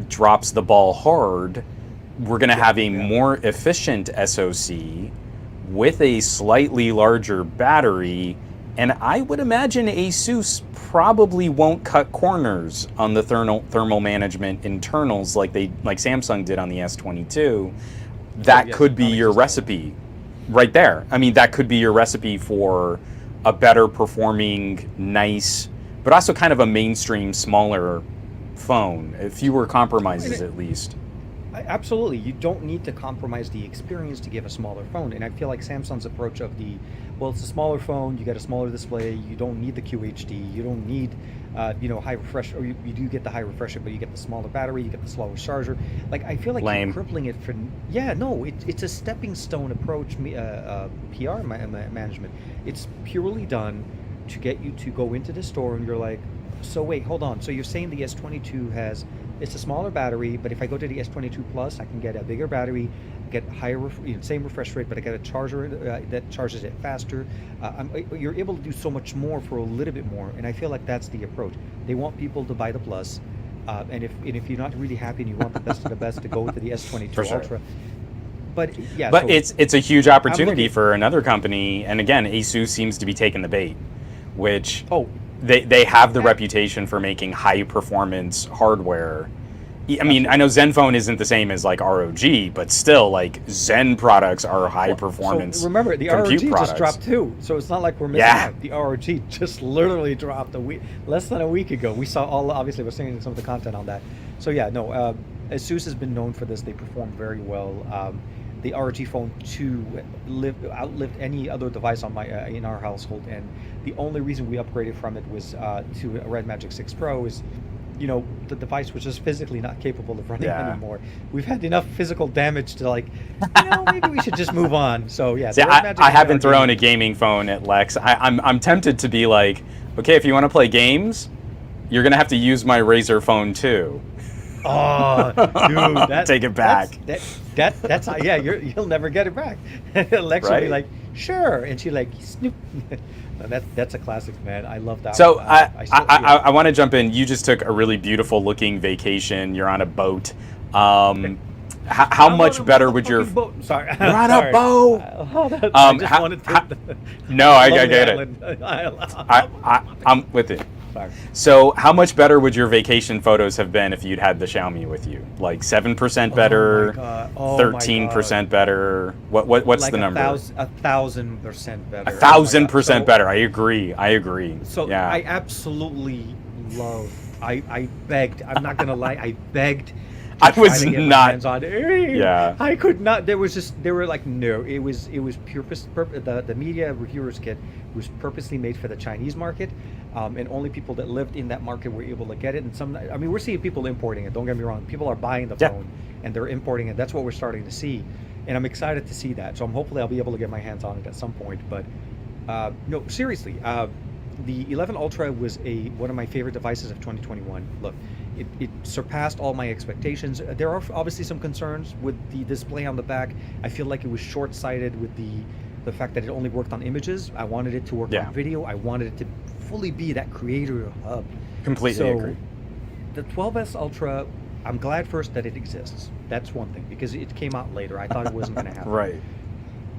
drops the ball hard. We're going to have a more efficient SoC with a slightly larger battery, and I would imagine Asus probably won't cut corners on the thermal management internals like Samsung did on the S22. That could be your recipe right there. I mean, that could be your recipe for a better performing, nice, but also kind of a mainstream, smaller phone. Fewer compromises, at least. Absolutely. You don't need to compromise the experience to give a smaller phone. And I feel like Samsung's approach of it's a smaller phone, you get a smaller display, you don't need the QHD, you don't need high refresh, or you do get the high refresh rate, but you get the smaller battery, you get the slower charger. Like, I feel like you're crippling it for. It's a stepping stone approach. PR management. It's purely done to get you to go into the store and you're like, so wait, hold on. So you're saying the S22 has, it's a smaller battery, but if I go to the S22 Plus, I can get a bigger battery, get higher, same refresh rate, but I get a charger that charges it faster. You're able to do so much more for a little bit more, and I feel like that's the approach. They want people to buy the Plus, and if you're not really happy and you want the best of the best, to go to the S22 For sure. Ultra. But yeah, but so it's a huge opportunity for another company, and again, ASUS seems to be taking the bait, which they have the reputation for making high performance hardware. I mean, I know Zenfone isn't the same as like ROG, but still, like Zen products are high performance. So remember, the ROG just dropped too, so it's not like we're missing out. The ROG just literally dropped less than a week ago. We saw obviously we're seeing some of the content on that. So yeah, no, ASUS has been known for this. They perform very well. The ROG Phone 2 outlived any other device on in our household, and the only reason we upgraded from it was to a Red Magic 6 Pro is, the device was just physically not capable of running anymore. We've had enough physical damage to like, maybe we should just move on. So yeah, see, I haven't thrown a gaming phone at Lex. I'm tempted to be like, okay, if you want to play games, you're gonna have to use my Razer Phone 2. Oh, dude, take it back. That's yeah. You'll never get it back. Lex will be like, sure, and she like, snoop. That's a classic, man. I love that. So I want to jump in. You just took a really beautiful looking vacation. You're on a boat. How much better would your boat? Sorry, you're on a boat? I just wanted to. No, I get it. I'm with it. Sorry. So how much better would your vacation photos have been if you'd had the Xiaomi with you? Like 7% better, 13% better. What's like the number? 1,000% better. 1,000% better. I agree. So yeah. I absolutely love. I begged. I'm not gonna lie. I begged. I was not. Yeah. I could not. They were like, no. It was pure. The media reviewers kit was purposely made for the Chinese market, and only people that lived in that market were able to get it. And we're seeing people importing it. Don't get me wrong. People are buying the phone and they're importing it. That's what we're starting to see, and I'm excited to see that. So hopefully I'll be able to get my hands on it at some point. But no, seriously. The 11 Ultra was one of my favorite devices of 2021. Look, it surpassed all my expectations. There are obviously some concerns with the display on the back. I feel like it was short-sighted with the fact that it only worked on images. I wanted it to work on video. I wanted it to fully be that creator hub. Completely agree. The 12S Ultra, I'm glad first that it exists. That's one thing, because it came out later. I thought it wasn't going to happen. Right.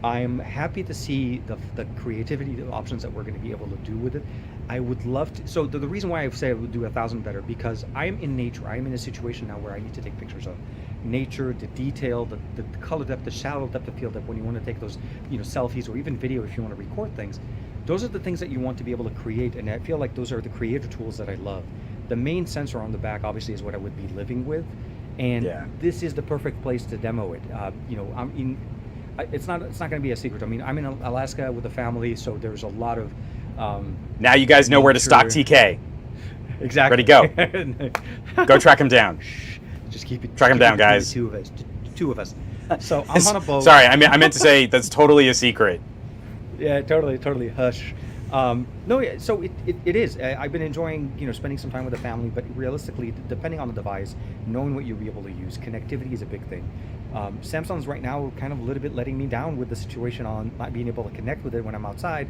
I'm happy to see the creativity, the options that we're going to be able to do with it. I would love to. So the reason why I say I would do 1,000 better, because I'm in nature. I'm in a situation now where I need to take pictures of nature, the detail, the color depth, the shadow depth of field. That when you want to take those, selfies or even video, if you want to record things, those are the things that you want to be able to create. And I feel like those are the creator tools that I love. The main sensor on the back, obviously, is what I would be living with, and this is the perfect place to demo it. I'm in. It's not going to be a secret. I mean, I'm in Alaska with a family, so there's a lot of. Now you guys know where to stock TK. Exactly. Ready, go. Go track him down. Just keep it. Track him down, guys. Two of us. So I'm on a boat. Sorry, I meant to say that's totally a secret. Yeah, totally. Hush. No, yeah, so it is. I've been enjoying, spending some time with the family, but realistically, depending on the device, knowing what you'll be able to use, connectivity is a big thing. Samsung's right now kind of a little bit letting me down with the situation on not being able to connect with it when I'm outside.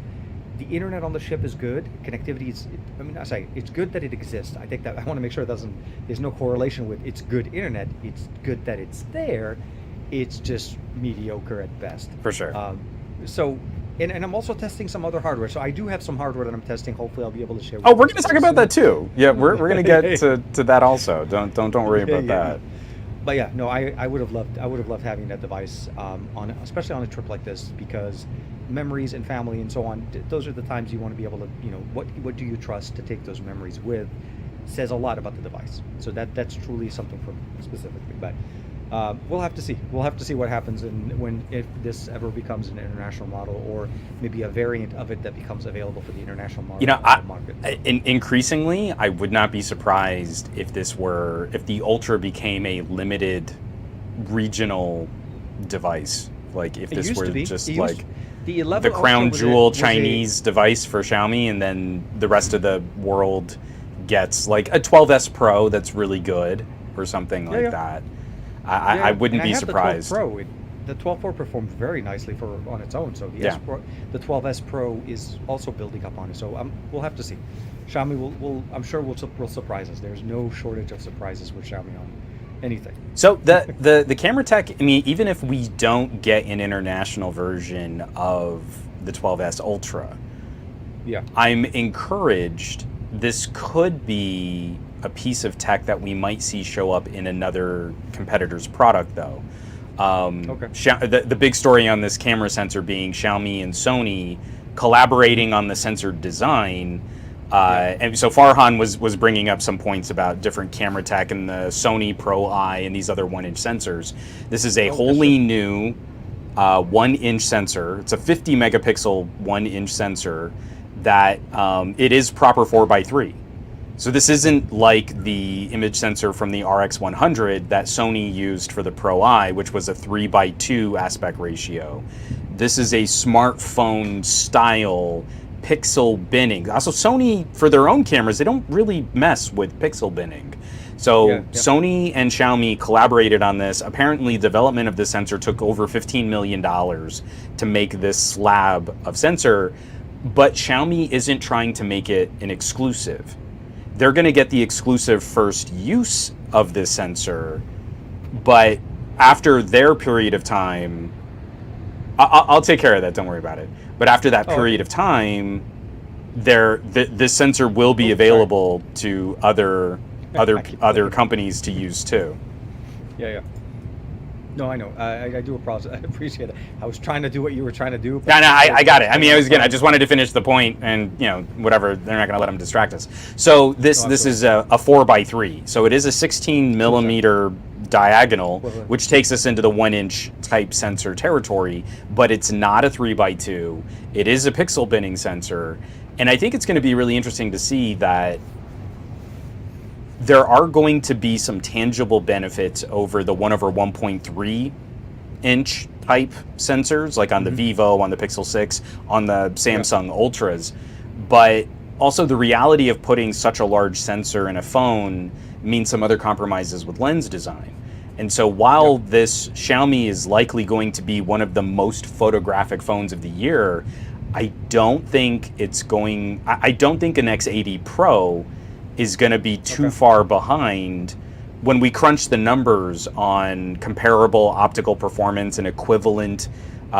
The internet on the ship is good. Connectivity is, it's good that it exists. I think that I want to make sure there's no correlation with it's good internet. It's good that it's there. It's just mediocre at best. For sure. And I'm also testing some other hardware. So I do have some hardware that I'm testing. Hopefully I'll be able to share with you. We're going to talk about that too. Yeah, we're going to get to that also. Don't worry about that. But yeah, no, I would have loved having that device especially on a trip like this, because memories and family and so on, those are the times you want to be able to, what do you trust to take those memories with, says a lot about the device. So that's truly something for me specifically. But we'll have to see. We'll have to see what happens if this ever becomes an international model, or maybe a variant of it that becomes available for the international market. Increasingly, I would not be surprised if the Ultra became a limited regional device. Like if this were just like The 11 the crown Ultra jewel was Chinese device for Xiaomi, and then the rest of the world gets like a 12S Pro that's really good or something like that. I wouldn't be surprised. The 12 Pro performed very nicely on its own. So the 12S Pro is also building up on it. So we'll have to see. Xiaomi I'm sure will surprise us. There's no shortage of surprises with Xiaomi on anything. So the camera tech, I mean, even if we don't get an international version of the 12S Ultra, I'm encouraged. This could be a piece of tech that we might see show up in another competitor's product, though. The big story on this camera sensor being Xiaomi and Sony collaborating on the sensor design. And so Farhan was bringing up some points about different camera tech and the Sony Pro Eye and these other 1-inch sensors. This is a wholly new 1-inch sensor. It's a 50 megapixel 1-inch sensor that it is proper 4x3. So this isn't like the image sensor from the RX100 that Sony used for the Pro Eye, which was a 3x2 aspect ratio. This is a smartphone style pixel binning. Also, Sony, for their own cameras, they don't really mess with pixel binning. So Sony and Xiaomi collaborated on this. Apparently, development of this sensor took over $15 million to make this slab of sensor, but Xiaomi isn't trying to make it an exclusive. They're going to get the exclusive first use of this sensor, but after their period of time, I'll take care of that, don't worry about it. But after that period of time, this sensor will be available to other companies to use too. No, I know. I do appreciate it. I was trying to do what you were trying to do. No, I got it. I mean, I just wanted to finish the point, and whatever. They're not going to let them distract us. So this is a 4x3. So it is a 16 millimeter diagonal, which takes us into the 1-inch type sensor territory. But it's not a 3x2. It is a pixel binning sensor, and I think it's going to be really interesting to see that there are going to be some tangible benefits over the 1/1.3 inch type sensors, like on the Vivo, on the Pixel 6, on the Samsung Ultras. But also the reality of putting such a large sensor in a phone means some other compromises with lens design. And so while this Xiaomi is likely going to be one of the most photographic phones of the year, I don't think an X80 Pro is going to be too far behind when we crunch the numbers on comparable optical performance and equivalent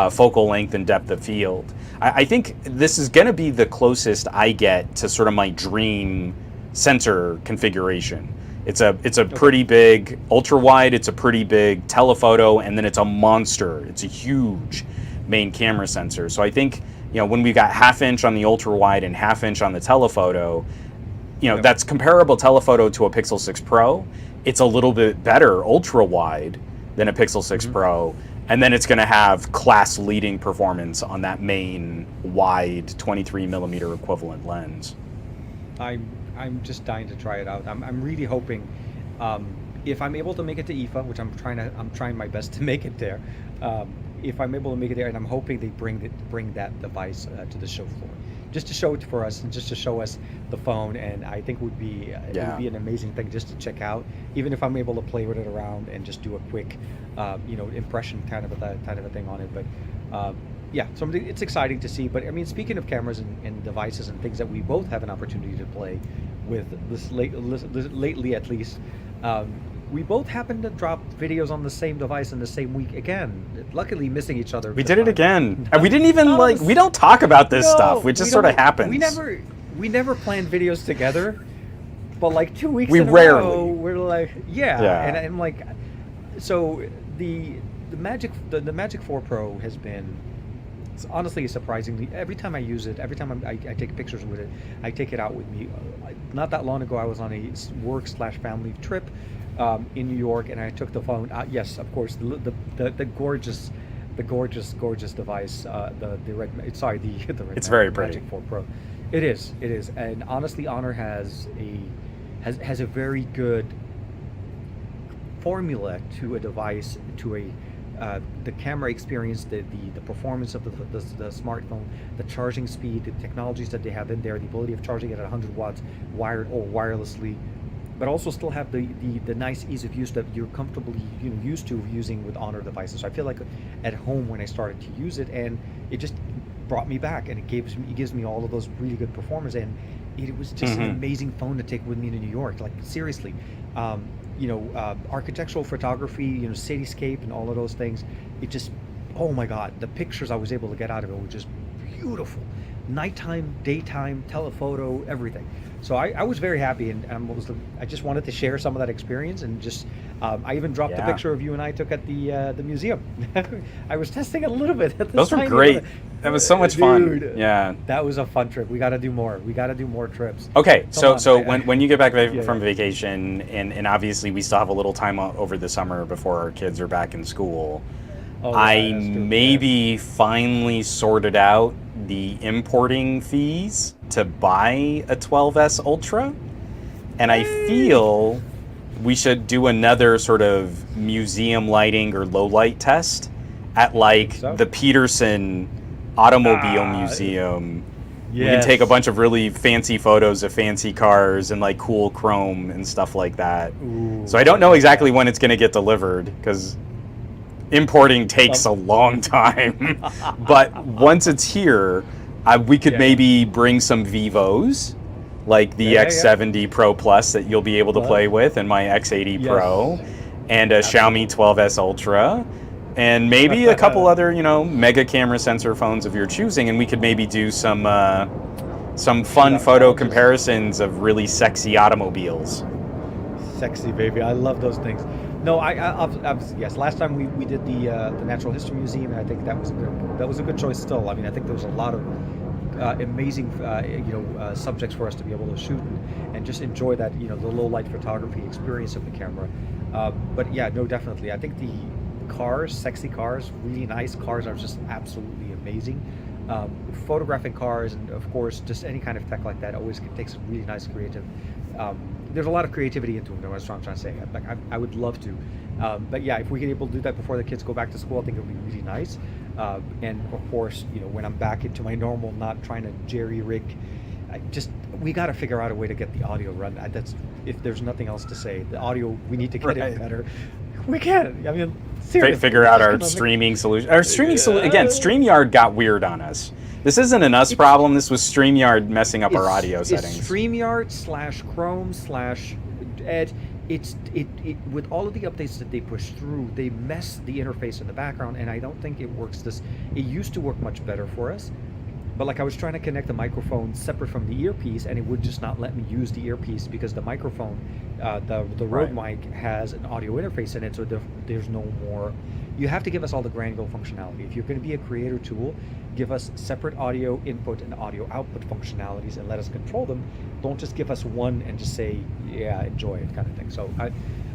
focal length and depth of field. I think this is going to be the closest I get to sort of my dream sensor configuration. It's a pretty big ultra wide, it's a pretty big telephoto, and then it's a monster. It's a huge main camera sensor. So I think when we got 1/2 inch on the ultra wide and 1/2 inch on the telephoto, that's comparable telephoto to a Pixel 6 Pro. It's a little bit better ultra wide than a Pixel 6 Pro, and then it's going to have class leading performance on that main wide 23 millimeter equivalent lens. I'm just dying to try it out. I'm really hoping, if I'm able to make it to IFA, which I'm trying my best to make it there. If I'm able to make it there, and I'm hoping they bring that device to the show floor, just to show it for us and just to show us the phone. And I think it would be an amazing thing just to check out, even if I'm able to play with it around and just do a quick, impression kind of a thing on it. But so it's exciting to see. But I mean, speaking of cameras and devices and things that we both have an opportunity to play with lately, at least. We both happen to drop videos on the same device in the same week again. Luckily, missing each other. We did it again, and we didn't even we don't talk about this stuff. We just sort of happens. We never planned videos together, but like 2 weeks in a row, we're like, and I'm like, so the Magic 4 Pro has been, honestly, surprisingly, every time I use it, every time I take pictures with it, I take it out with me. Not that long ago, I was on a work/family trip in New York, and I took the phone out. Yes, of course, the gorgeous device. The red. Sorry, the red. It's very pretty. Magic 4 Pro. It is, and honestly, Honor has a very good formula to a device, to a the camera experience, the performance of the smartphone, the charging speed, the technologies that they have in there, the ability of charging it at 100 watts wired or wirelessly, but also still have the nice ease of use that you're comfortably used to using with Honor devices. So I feel like at home when I started to use it, and it just brought me back, and it gives me all of those really good performance, and it was just an amazing phone to take with me to New York. Like seriously, architectural photography, cityscape, and all of those things. It just, oh my God, the pictures I was able to get out of it were just beautiful. Nighttime, daytime, telephoto, everything. So I was very happy, and I just wanted to share some of that experience, and just I even dropped a picture of you and I took at the museum. I was testing it a little bit. Those were great. That was so much fun. Yeah, that was a fun trip. We got to do more. We got to do more trips. Okay, so when you get back from vacation, and obviously we still have a little time over the summer before our kids are back in school. I maybe finally sorted out the importing fees to buy a 12S Ultra, and I feel we should do another sort of museum lighting or low light test at the Peterson Automobile Museum. Yes. We can take a bunch of really fancy photos of fancy cars and like cool chrome and stuff like that. Ooh, so I don't know exactly when it's going to get delivered, because importing takes a long time. But once it's here, we could maybe bring some Vivos, like the X70 Pro Plus that you'll be able to play with, and my X80 Pro, and a Xiaomi 12S Ultra, and maybe a couple other, mega camera sensor phones of your choosing, and we could maybe do some fun photo comparisons of really sexy automobiles. Sexy, baby. I love those things. No, yes. Last time we did the Natural History Museum, and I think that was a good choice. Still, I mean, I think there was a lot of amazing subjects for us to be able to shoot and just enjoy that the low light photography experience of the camera. But yeah, no, definitely. I think the cars, sexy cars, really nice cars are just absolutely amazing. Photographing cars, and of course, just any kind of tech like that always takes really nice creative. There's a lot of creativity into them. That's what I'm trying to say. I would love to, but yeah, if we get able to do that before the kids go back to school, I think it would be really nice. And of course, when I'm back into my normal, not trying to jerry rig, we got to figure out a way to get the audio run. That's, if there's nothing else to say, the audio, we need to get it better. We can. I mean, seriously, figure out our streaming solution. Our streaming solution again. StreamYard got weird on us. This isn't an us problem. This was StreamYard messing up our audio settings. It's StreamYard /Chrome /Edge. It with all of the updates that they push through, they mess the interface in the background, and I don't think it works. It used to work much better for us, but like I was trying to connect the microphone separate from the earpiece, and it would just not let me use the earpiece because the microphone, the Rode mic has an audio interface in it, so there's no more. You have to give us all the granular functionality. If you're going to be a creator tool, give us separate audio input and audio output functionalities and let us control them. Don't just give us one and just say, yeah, enjoy it kind of thing. So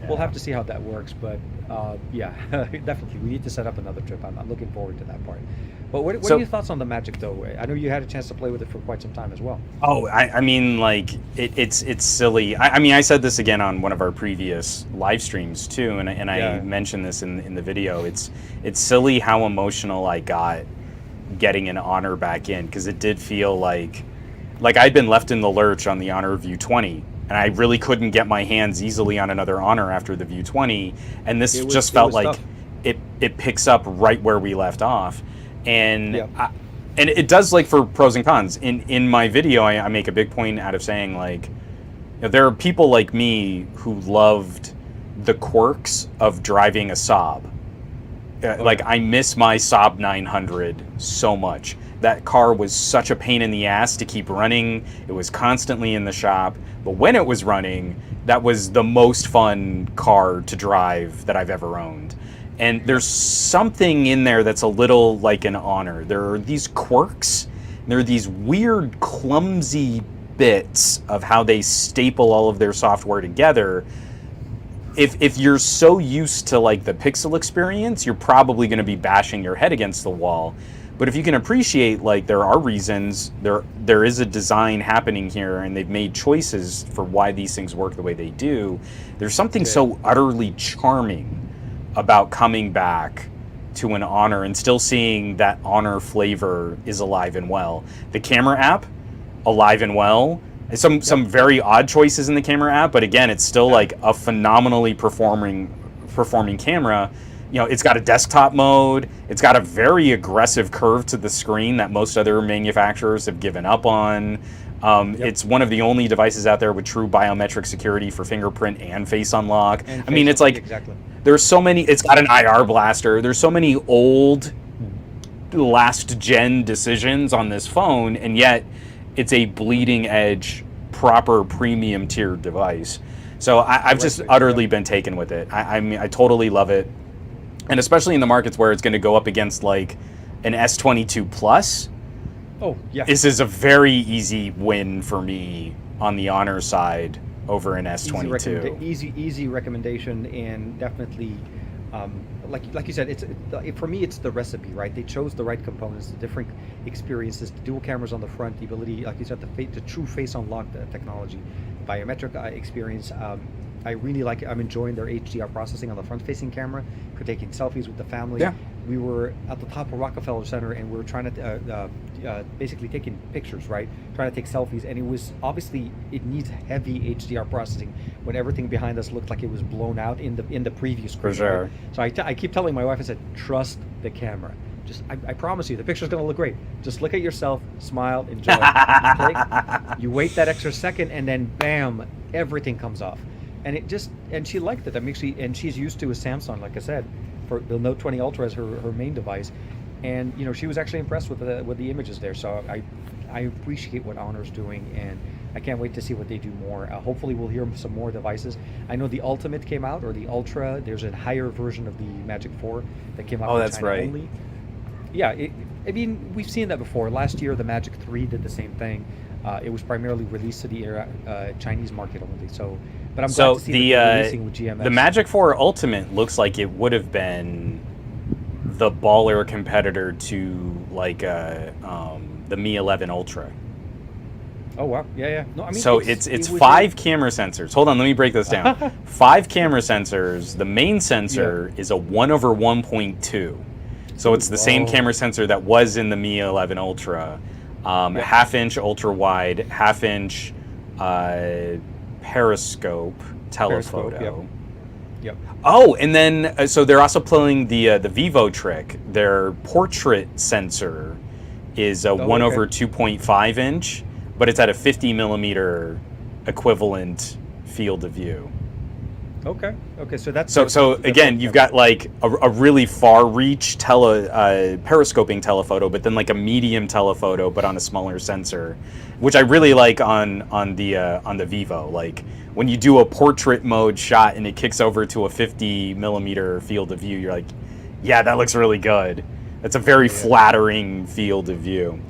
we'll have to see how that works. But yeah, definitely. We need to set up another trip. I'm looking forward to that part. But what are your thoughts on the Magic, though? I know you had a chance to play with it for quite some time as well. Oh, I mean, like, it's silly. I mean, I said this again on one of our previous live streams, too, and I mentioned this in the video. It's silly how emotional I got getting an Honor back in, because it did feel like I'd been left in the lurch on the Honor View 20, and I really couldn't get my hands easily on another Honor after the View 20, and this just felt like it picks up right where we left off. And and it does, like, for pros and cons. In my video, I make a big point out of saying, like, there are people like me who loved the quirks of driving a Saab. Like, I miss my Saab 900 so much. That car was such a pain in the ass to keep running. It was constantly in the shop. But when it was running, that was the most fun car to drive that I've ever owned. And there's something in there that's a little like an Honor. There are these quirks. There are these weird, clumsy bits of how they staple all of their software together. If you're so used to, like, the Pixel experience, you're probably going to be bashing your head against the wall. But if you can appreciate, like, there are reasons, there is a design happening here, and they've made choices for why these things work the way they do, there's something so utterly charming about coming back to an Honor and still seeing that Honor flavor is alive and well. The camera app, alive and well. Some very odd choices in the camera app, but again, it's still like a phenomenally performing camera. You know, it's got a desktop mode. It's got a very aggressive curve to the screen that most other manufacturers have given up on. It's one of the only devices out there with true biometric security for fingerprint and face unlock. I mean, it's like there's so many. It's got an IR blaster. There's so many old, last gen decisions on this phone, and yet it's a bleeding edge, proper premium tier device. So I've just utterly been taken with it. I mean, I totally love it. And especially in the markets where it's going to go up against like an S22 Plus. Oh, yeah. This is a very easy win for me on the Honor side over an S22. Easy recommendation, and definitely, like you said, it's for me it's the recipe, right? They chose the right components, the different experiences, the dual cameras on the front, the ability, like you said, the true face unlock technology, biometric experience. I really like it. I'm enjoying their HDR processing on the front-facing camera for taking selfies with the family. Yeah. We were at the top of Rockefeller Center, and we were trying to basically taking pictures, right? Trying to take selfies, and it was obviously it needs heavy HDR processing when everything behind us looked like it was blown out in the previous screen. For sure. Right? So I keep telling my wife, I said, trust the camera. Just I promise you, the picture's going to look great. Just look at yourself, smile, enjoy. You wait that extra second, and then bam, everything comes off. And she liked it. I mean, she's used to a Samsung, like I said, for the Note 20 Ultra as her main device, and you know she was actually impressed with the images there. So I appreciate what Honor's doing, and I can't wait to see what they do more. Hopefully, we'll hear some more devices. I know the Ultimate came out, or the Ultra. There's a higher version of the Magic 4 that came out. Oh, that's right. Only. Yeah, I mean, we've seen that before. Last year, the Magic 3 did the same thing. It was primarily released to the Chinese market only. So, but I'm glad to see that they're releasing with GMS. The Magic 4 Ultimate looks like it would have been the baller competitor to like the Mi 11 Ultra. Oh wow, yeah. No, I mean, so it's 5 camera sensors. Hold on, let me break this down. 5 camera sensors. The main sensor is a 1/1.2. So it's the same camera sensor that was in the Mi 11 Ultra. Half-inch ultra-wide, half-inch periscope telephoto. Yep. Oh, and then so they're also pulling the Vivo trick. Their portrait sensor is a 1/2.5 inch, but it's at a 50 millimeter equivalent field of view. Okay. So that's so again, you've got like a really far reach periscoping telephoto, but then like a medium telephoto, but on a smaller sensor, which I really like on the Vivo. Like when you do a portrait mode shot and it kicks over to a 50 millimeter field of view, you're like, yeah, that looks really good. That's a very flattering field of view.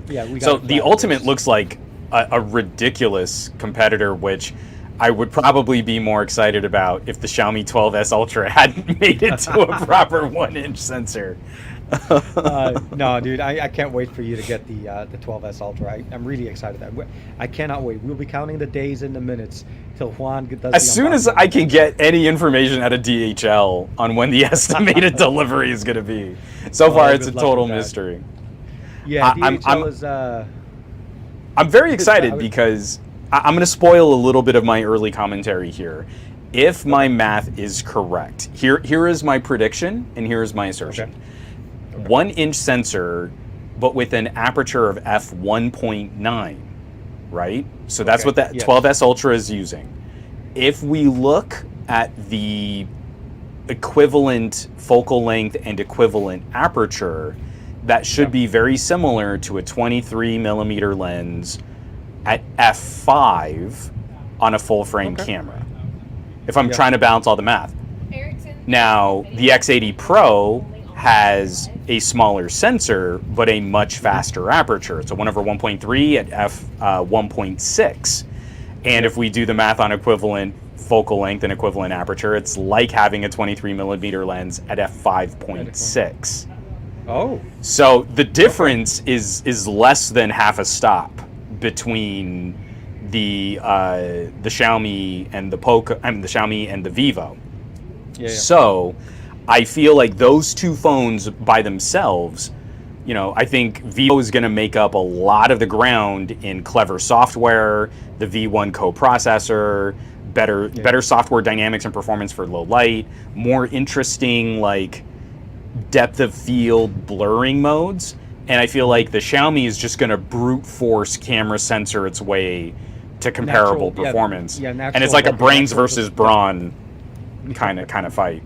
Yeah. So the Ultimate looks like a ridiculous competitor, which I would probably be more excited about if the Xiaomi 12S Ultra hadn't made it to a proper 1-inch sensor. No, dude, I can't wait for you to get the 12S Ultra. I'm really excited. I cannot wait. We'll be counting the days and the minutes till Juan does. As soon as I can get any information out of DHL on when the estimated delivery is going to be. So far, it's a total mystery. Yeah, DHL is. I'm very excited because I'm going to spoil a little bit of my early commentary here. If my math is correct, here is my prediction, and here is my assertion. Okay. 1-inch sensor, but with an aperture of f1.9, right? So that's what that 12S Ultra is using. If we look at the equivalent focal length and equivalent aperture, that should be very similar to a 23 millimeter lens at f5 on a full frame camera, if I'm trying to balance all the math. Now, the X80 Pro has a smaller sensor, but a much faster aperture. It's a 1/1.3 at f1.6. And if we do the math on equivalent focal length and equivalent aperture, it's like having a 23 millimeter lens at f5.6. Oh. So the difference is less than half a stop between the Xiaomi and the Poco, the Xiaomi and the Vivo. So I feel like those two phones by themselves, you know, I think Vivo is going to make up a lot of the ground in clever software, the V1 coprocessor, better software dynamics and performance for low light, more interesting like depth of field blurring modes. And I feel like the Xiaomi is just going to brute force camera sensor its way to comparable performance. And it's like a brains versus brawn kind of fight.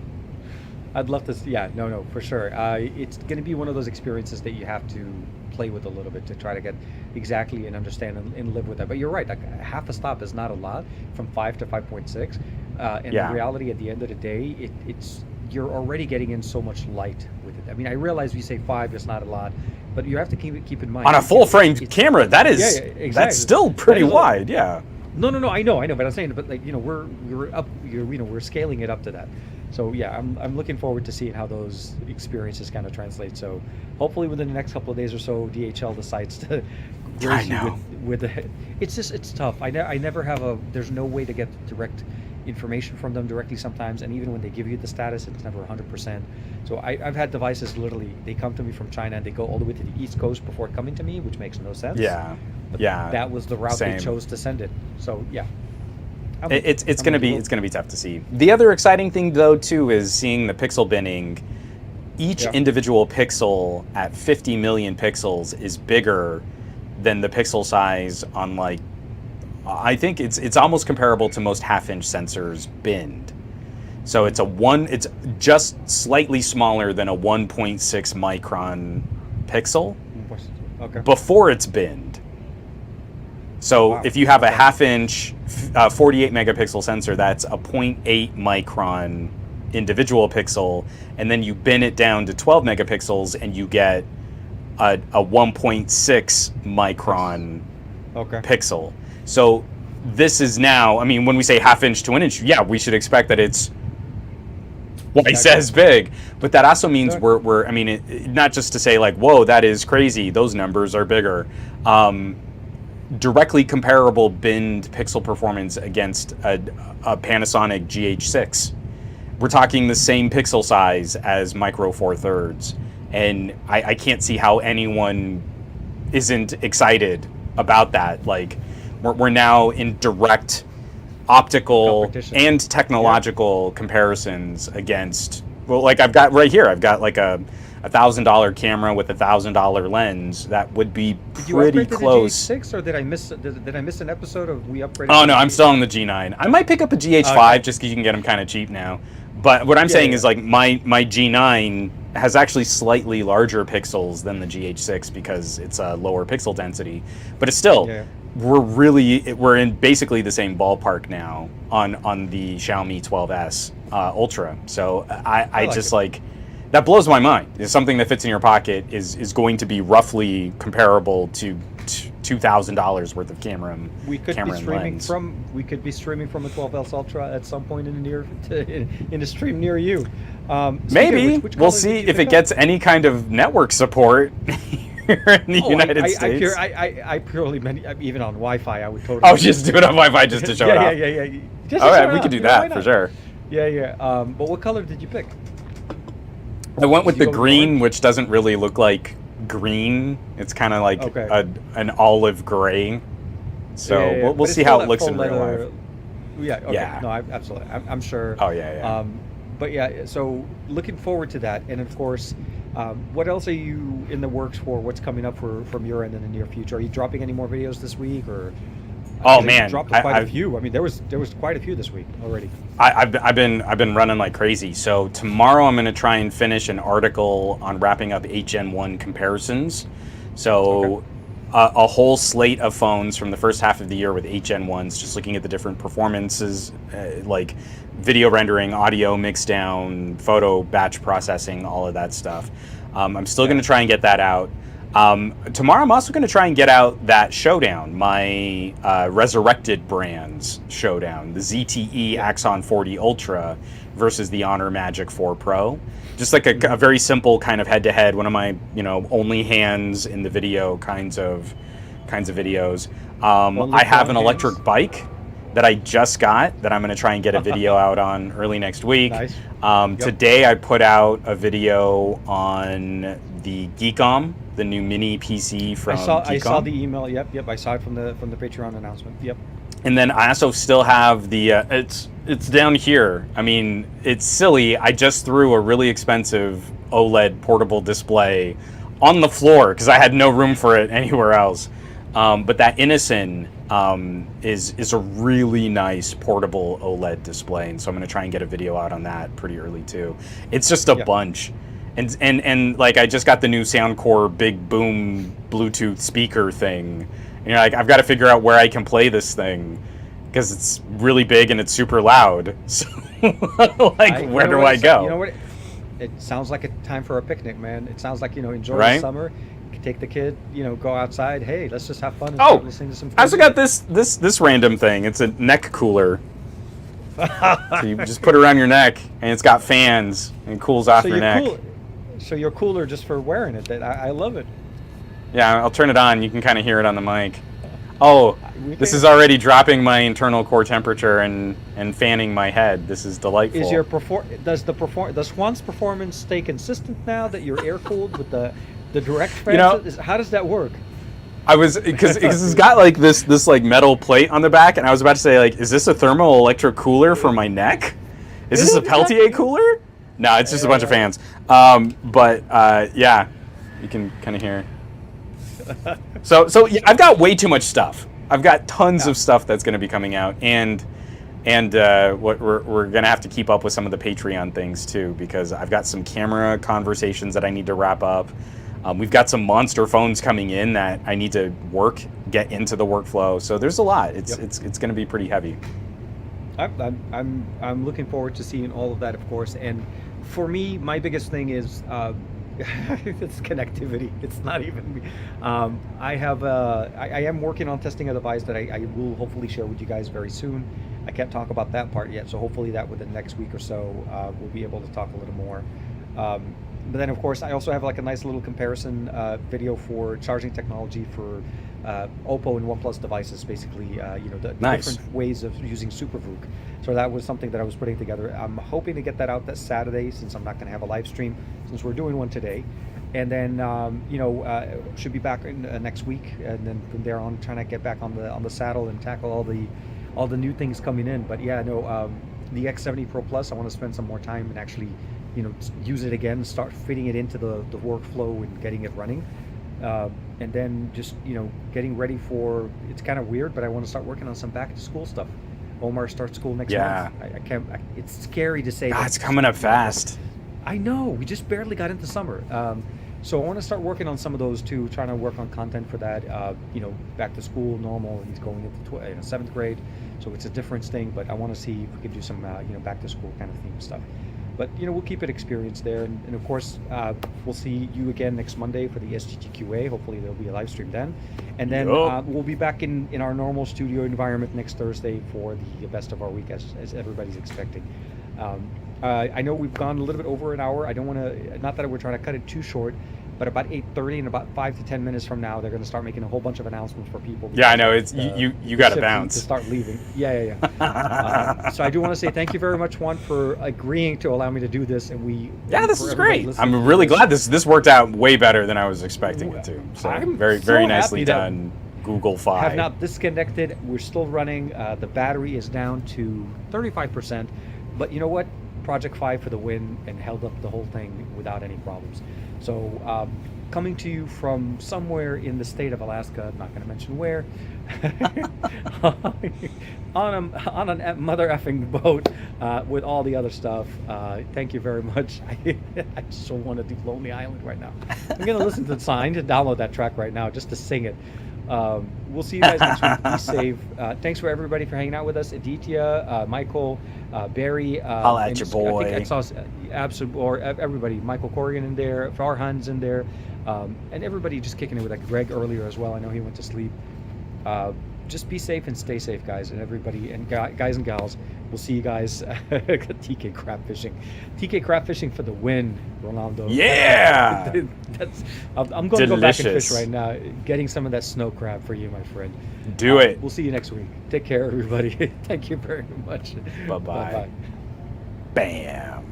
I'd love to see, no, for sure. It's going to be one of those experiences that you have to play with a little bit to try to get exactly and understand and live with that. But you're right, like half a stop is not a lot from 5 to 5.6. And the reality at the end of the day, it's you're already getting in so much light with it. I mean, I realize we say 5 is not a lot, but you have to keep in mind. On a full frame camera, that is exactly. That's still pretty wide, No, I know, but I'm saying, but like, you know, we're scaling it up to that. So yeah, I'm looking forward to seeing how those experiences kind of translate. So hopefully within the next couple of days or so, DHL decides to grace you with the. It's tough. I never have there's no way to get direct information from them directly sometimes, and even when they give you the status, it's never 100%. So I've had devices literally, they come to me from China and they go all the way to the East Coast before coming to me, which makes no sense. But that was the route they chose to send it. So yeah. It's gonna be tough to see. The other exciting thing though too is seeing the pixel binning. Each individual pixel at 50 million pixels is bigger than the pixel size on like, I think it's almost comparable to most half-inch sensors binned. So it's just slightly smaller than a 1.6 micron pixel before it's binned. So if you have a half-inch 48 megapixel sensor, that's a 0.8 micron individual pixel, and then you bin it down to 12 megapixels and you get a 1.6 micron pixel. So this is now, I mean, when we say half-inch to an inch, we should expect that it's twice as big. But that also means we're I mean, not just to say like, whoa, that is crazy, those numbers are bigger. Directly comparable binned pixel performance against a Panasonic GH6. We're talking the same pixel size as Micro Four Thirds, and I can't see how anyone isn't excited about that. Like, we're now in direct optical and technological comparisons against. Well, like I've got right here, I've got like a $1,000 camera with a $1,000 lens that would be pretty close. Did you upgrade to the GH6, or did I miss an episode of we upgraded? Oh no, I'm still on the G9. I might pick up a GH5 just because you can get them kind of cheap now. But what I'm saying is like my G9 has actually slightly larger pixels than the GH6 because it's a lower pixel density. But it's still we're in basically the same ballpark now on the Xiaomi 12S Ultra. So I just like. That blows my mind. It's something that fits in your pocket is going to be roughly comparable to $2,000 worth of camera. We could be streaming from a 12S Ultra at some point in a stream near you. Maybe we'll see if it gets any kind of network support here in the United States. I purely meant even on Wi-Fi. I would totally. Oh, just do it on Wi-Fi just to show it off. Yeah. All right, we could do that for sure. Yeah. But what color did you pick? I went with the green, which doesn't really look like green. It's kind of like an olive gray. So we'll see how it looks in real life. Yeah. No, absolutely. I'm sure. Oh yeah. But yeah, so looking forward to that, and of course, what else are you in the works for? What's coming up from your end in the near future? Are you dropping any more videos this week, or? Oh man, you dropped quite a few. I mean, there was quite a few this week already. I've been running like crazy. So tomorrow I'm going to try and finish an article on wrapping up HN1 comparisons. So a whole slate of phones from the first half of the year with HN1s, just looking at the different performances, like video rendering, audio mix down, photo batch processing, all of that stuff. I'm still going to try and get that out. Tomorrow I'm also going to try and get out that showdown, my resurrected brands showdown, the ZTE Axon 40 Ultra versus the Honor Magic 4 Pro. Just like a very simple kind of head-to-head, one of my only hands in the video kinds of videos. I have an electric bike that I just got that I'm going to try and get a video out on early next week. Nice. Today I put out a video on the Geekom, the new mini PC from Geekom. I saw the email. Yep. I saw it from the Patreon announcement. Yep. And then I also still have the it's down here. I mean, it's silly. I just threw a really expensive OLED portable display on the floor because I had no room for it anywhere else. But that Innocent is a really nice portable OLED display, and so I'm going to try and get a video out on that pretty early too. It's just a bunch. And like I just got the new Soundcore big boom Bluetooth speaker thing. And like I've got to figure out where I can play this thing because it's really big and it's super loud. So where do I go? You know what? It sounds like a time for a picnic, man. It sounds like, enjoy the summer. You can take the kid, go outside. Hey, let's just have fun and start listening to some I also got this random thing. It's a neck cooler. So you just put it around your neck and it's got fans and it cools off your neck. So you're cooler just for wearing it. I love it. Yeah, I'll turn it on. You can kind of hear it on the mic. Oh, this is already dropping my internal core temperature and fanning my head. This is delightful. Does Juan's performance stay consistent now that you're air cooled with the direct fans? How does that work? I was because it's got like this like metal plate on the back, and I was about to say like, is this a thermal electric cooler for my neck? Is this a Peltier cooler? No, it's just a bunch of fans. Yeah, you can kind of hear. So yeah, I've got way too much stuff. I've got tons of stuff that's going to be coming out, and what we're going to have to keep up with some of the Patreon things too, because I've got some camera conversations that I need to wrap up. We've got some monster phones coming in that I need to get into the workflow. So there's a lot. It's going to be pretty heavy. I'm looking forward to seeing all of that, of course. And for me, my biggest thing is it's connectivity. It's not even. I am working on testing a device that I will hopefully share with you guys very soon. I can't talk about that part yet, so hopefully that within the next week or so we'll be able to talk a little more. But then, of course, I also have like a nice little comparison video for charging technology for Oppo and OnePlus devices, basically, the different ways of using SuperVOOC. So that was something that I was putting together. I'm hoping to get that out this Saturday, since I'm not going to have a live stream, since we're doing one today. And then, should be back in, next week, and then from there on, trying to get back on the saddle and tackle all the new things coming in. But yeah, no, the X70 Pro Plus, I want to spend some more time and actually, use it again, start fitting it into the workflow and getting it running. And then just, getting ready for, it's kind of weird, but I want to start working on some back to school stuff. Omar starts school next month. I can't, it's scary to say. It's coming up fast. I know, we just barely got into summer. So I want to start working on some of those too, trying to work on content for that. Back to school, normal, he's going into 7th grade, so it's a difference thing, but I want to see if we could do some, back to school kind of theme stuff. But, we'll keep it experience there. And of course, we'll see you again next Monday for the SGTQA. Hopefully there'll be a live stream then. And then we'll be back in our normal studio environment next Thursday for the best of our week, as everybody's expecting. I know we've gone a little bit over an hour. I don't want to, not that we're trying to cut it too short, but about 8:30 and about 5 to 10 minutes from now, they're going to start making a whole bunch of announcements for people. Yeah, I know. It's you got to bounce to start leaving. Yeah. So I do want to say thank you very much, Juan, for agreeing to allow me to do this. And this is great. I'm really glad this worked out way better than I was expecting it to. So I'm very nicely done. Google Fi. Have not disconnected. We're still running. The battery is down to 35%. But you know what? Project 5 for the win, and held up the whole thing without any problems. So coming to you from somewhere in the state of Alaska, I'm not going to mention where, on a mother effing boat with all the other stuff. Thank you very much. I just so want to do Lonely Island right now. I'm going to listen to the sign to download that track right now just to sing it. We'll see you guys next week. Be safe. Thanks for everybody for hanging out with us. Aditya, Michael, Barry. I'll at your boy. I think absolutely, or everybody. Michael Corrigan in there. Farhan's in there. And everybody just kicking it with Greg earlier as well. I know he went to sleep. Just be safe and stay safe, guys, and everybody, and guys and gals. We'll see you guys. TK crab fishing. TK crab fishing for the win, Ronaldo. Yeah! I'm going to go back and fish Delicious. right now. Getting some of that snow crab for you, my friend. Do it. We'll see you next week. Take care, everybody. Thank you very much. Bye-bye. Bye-bye. Bam.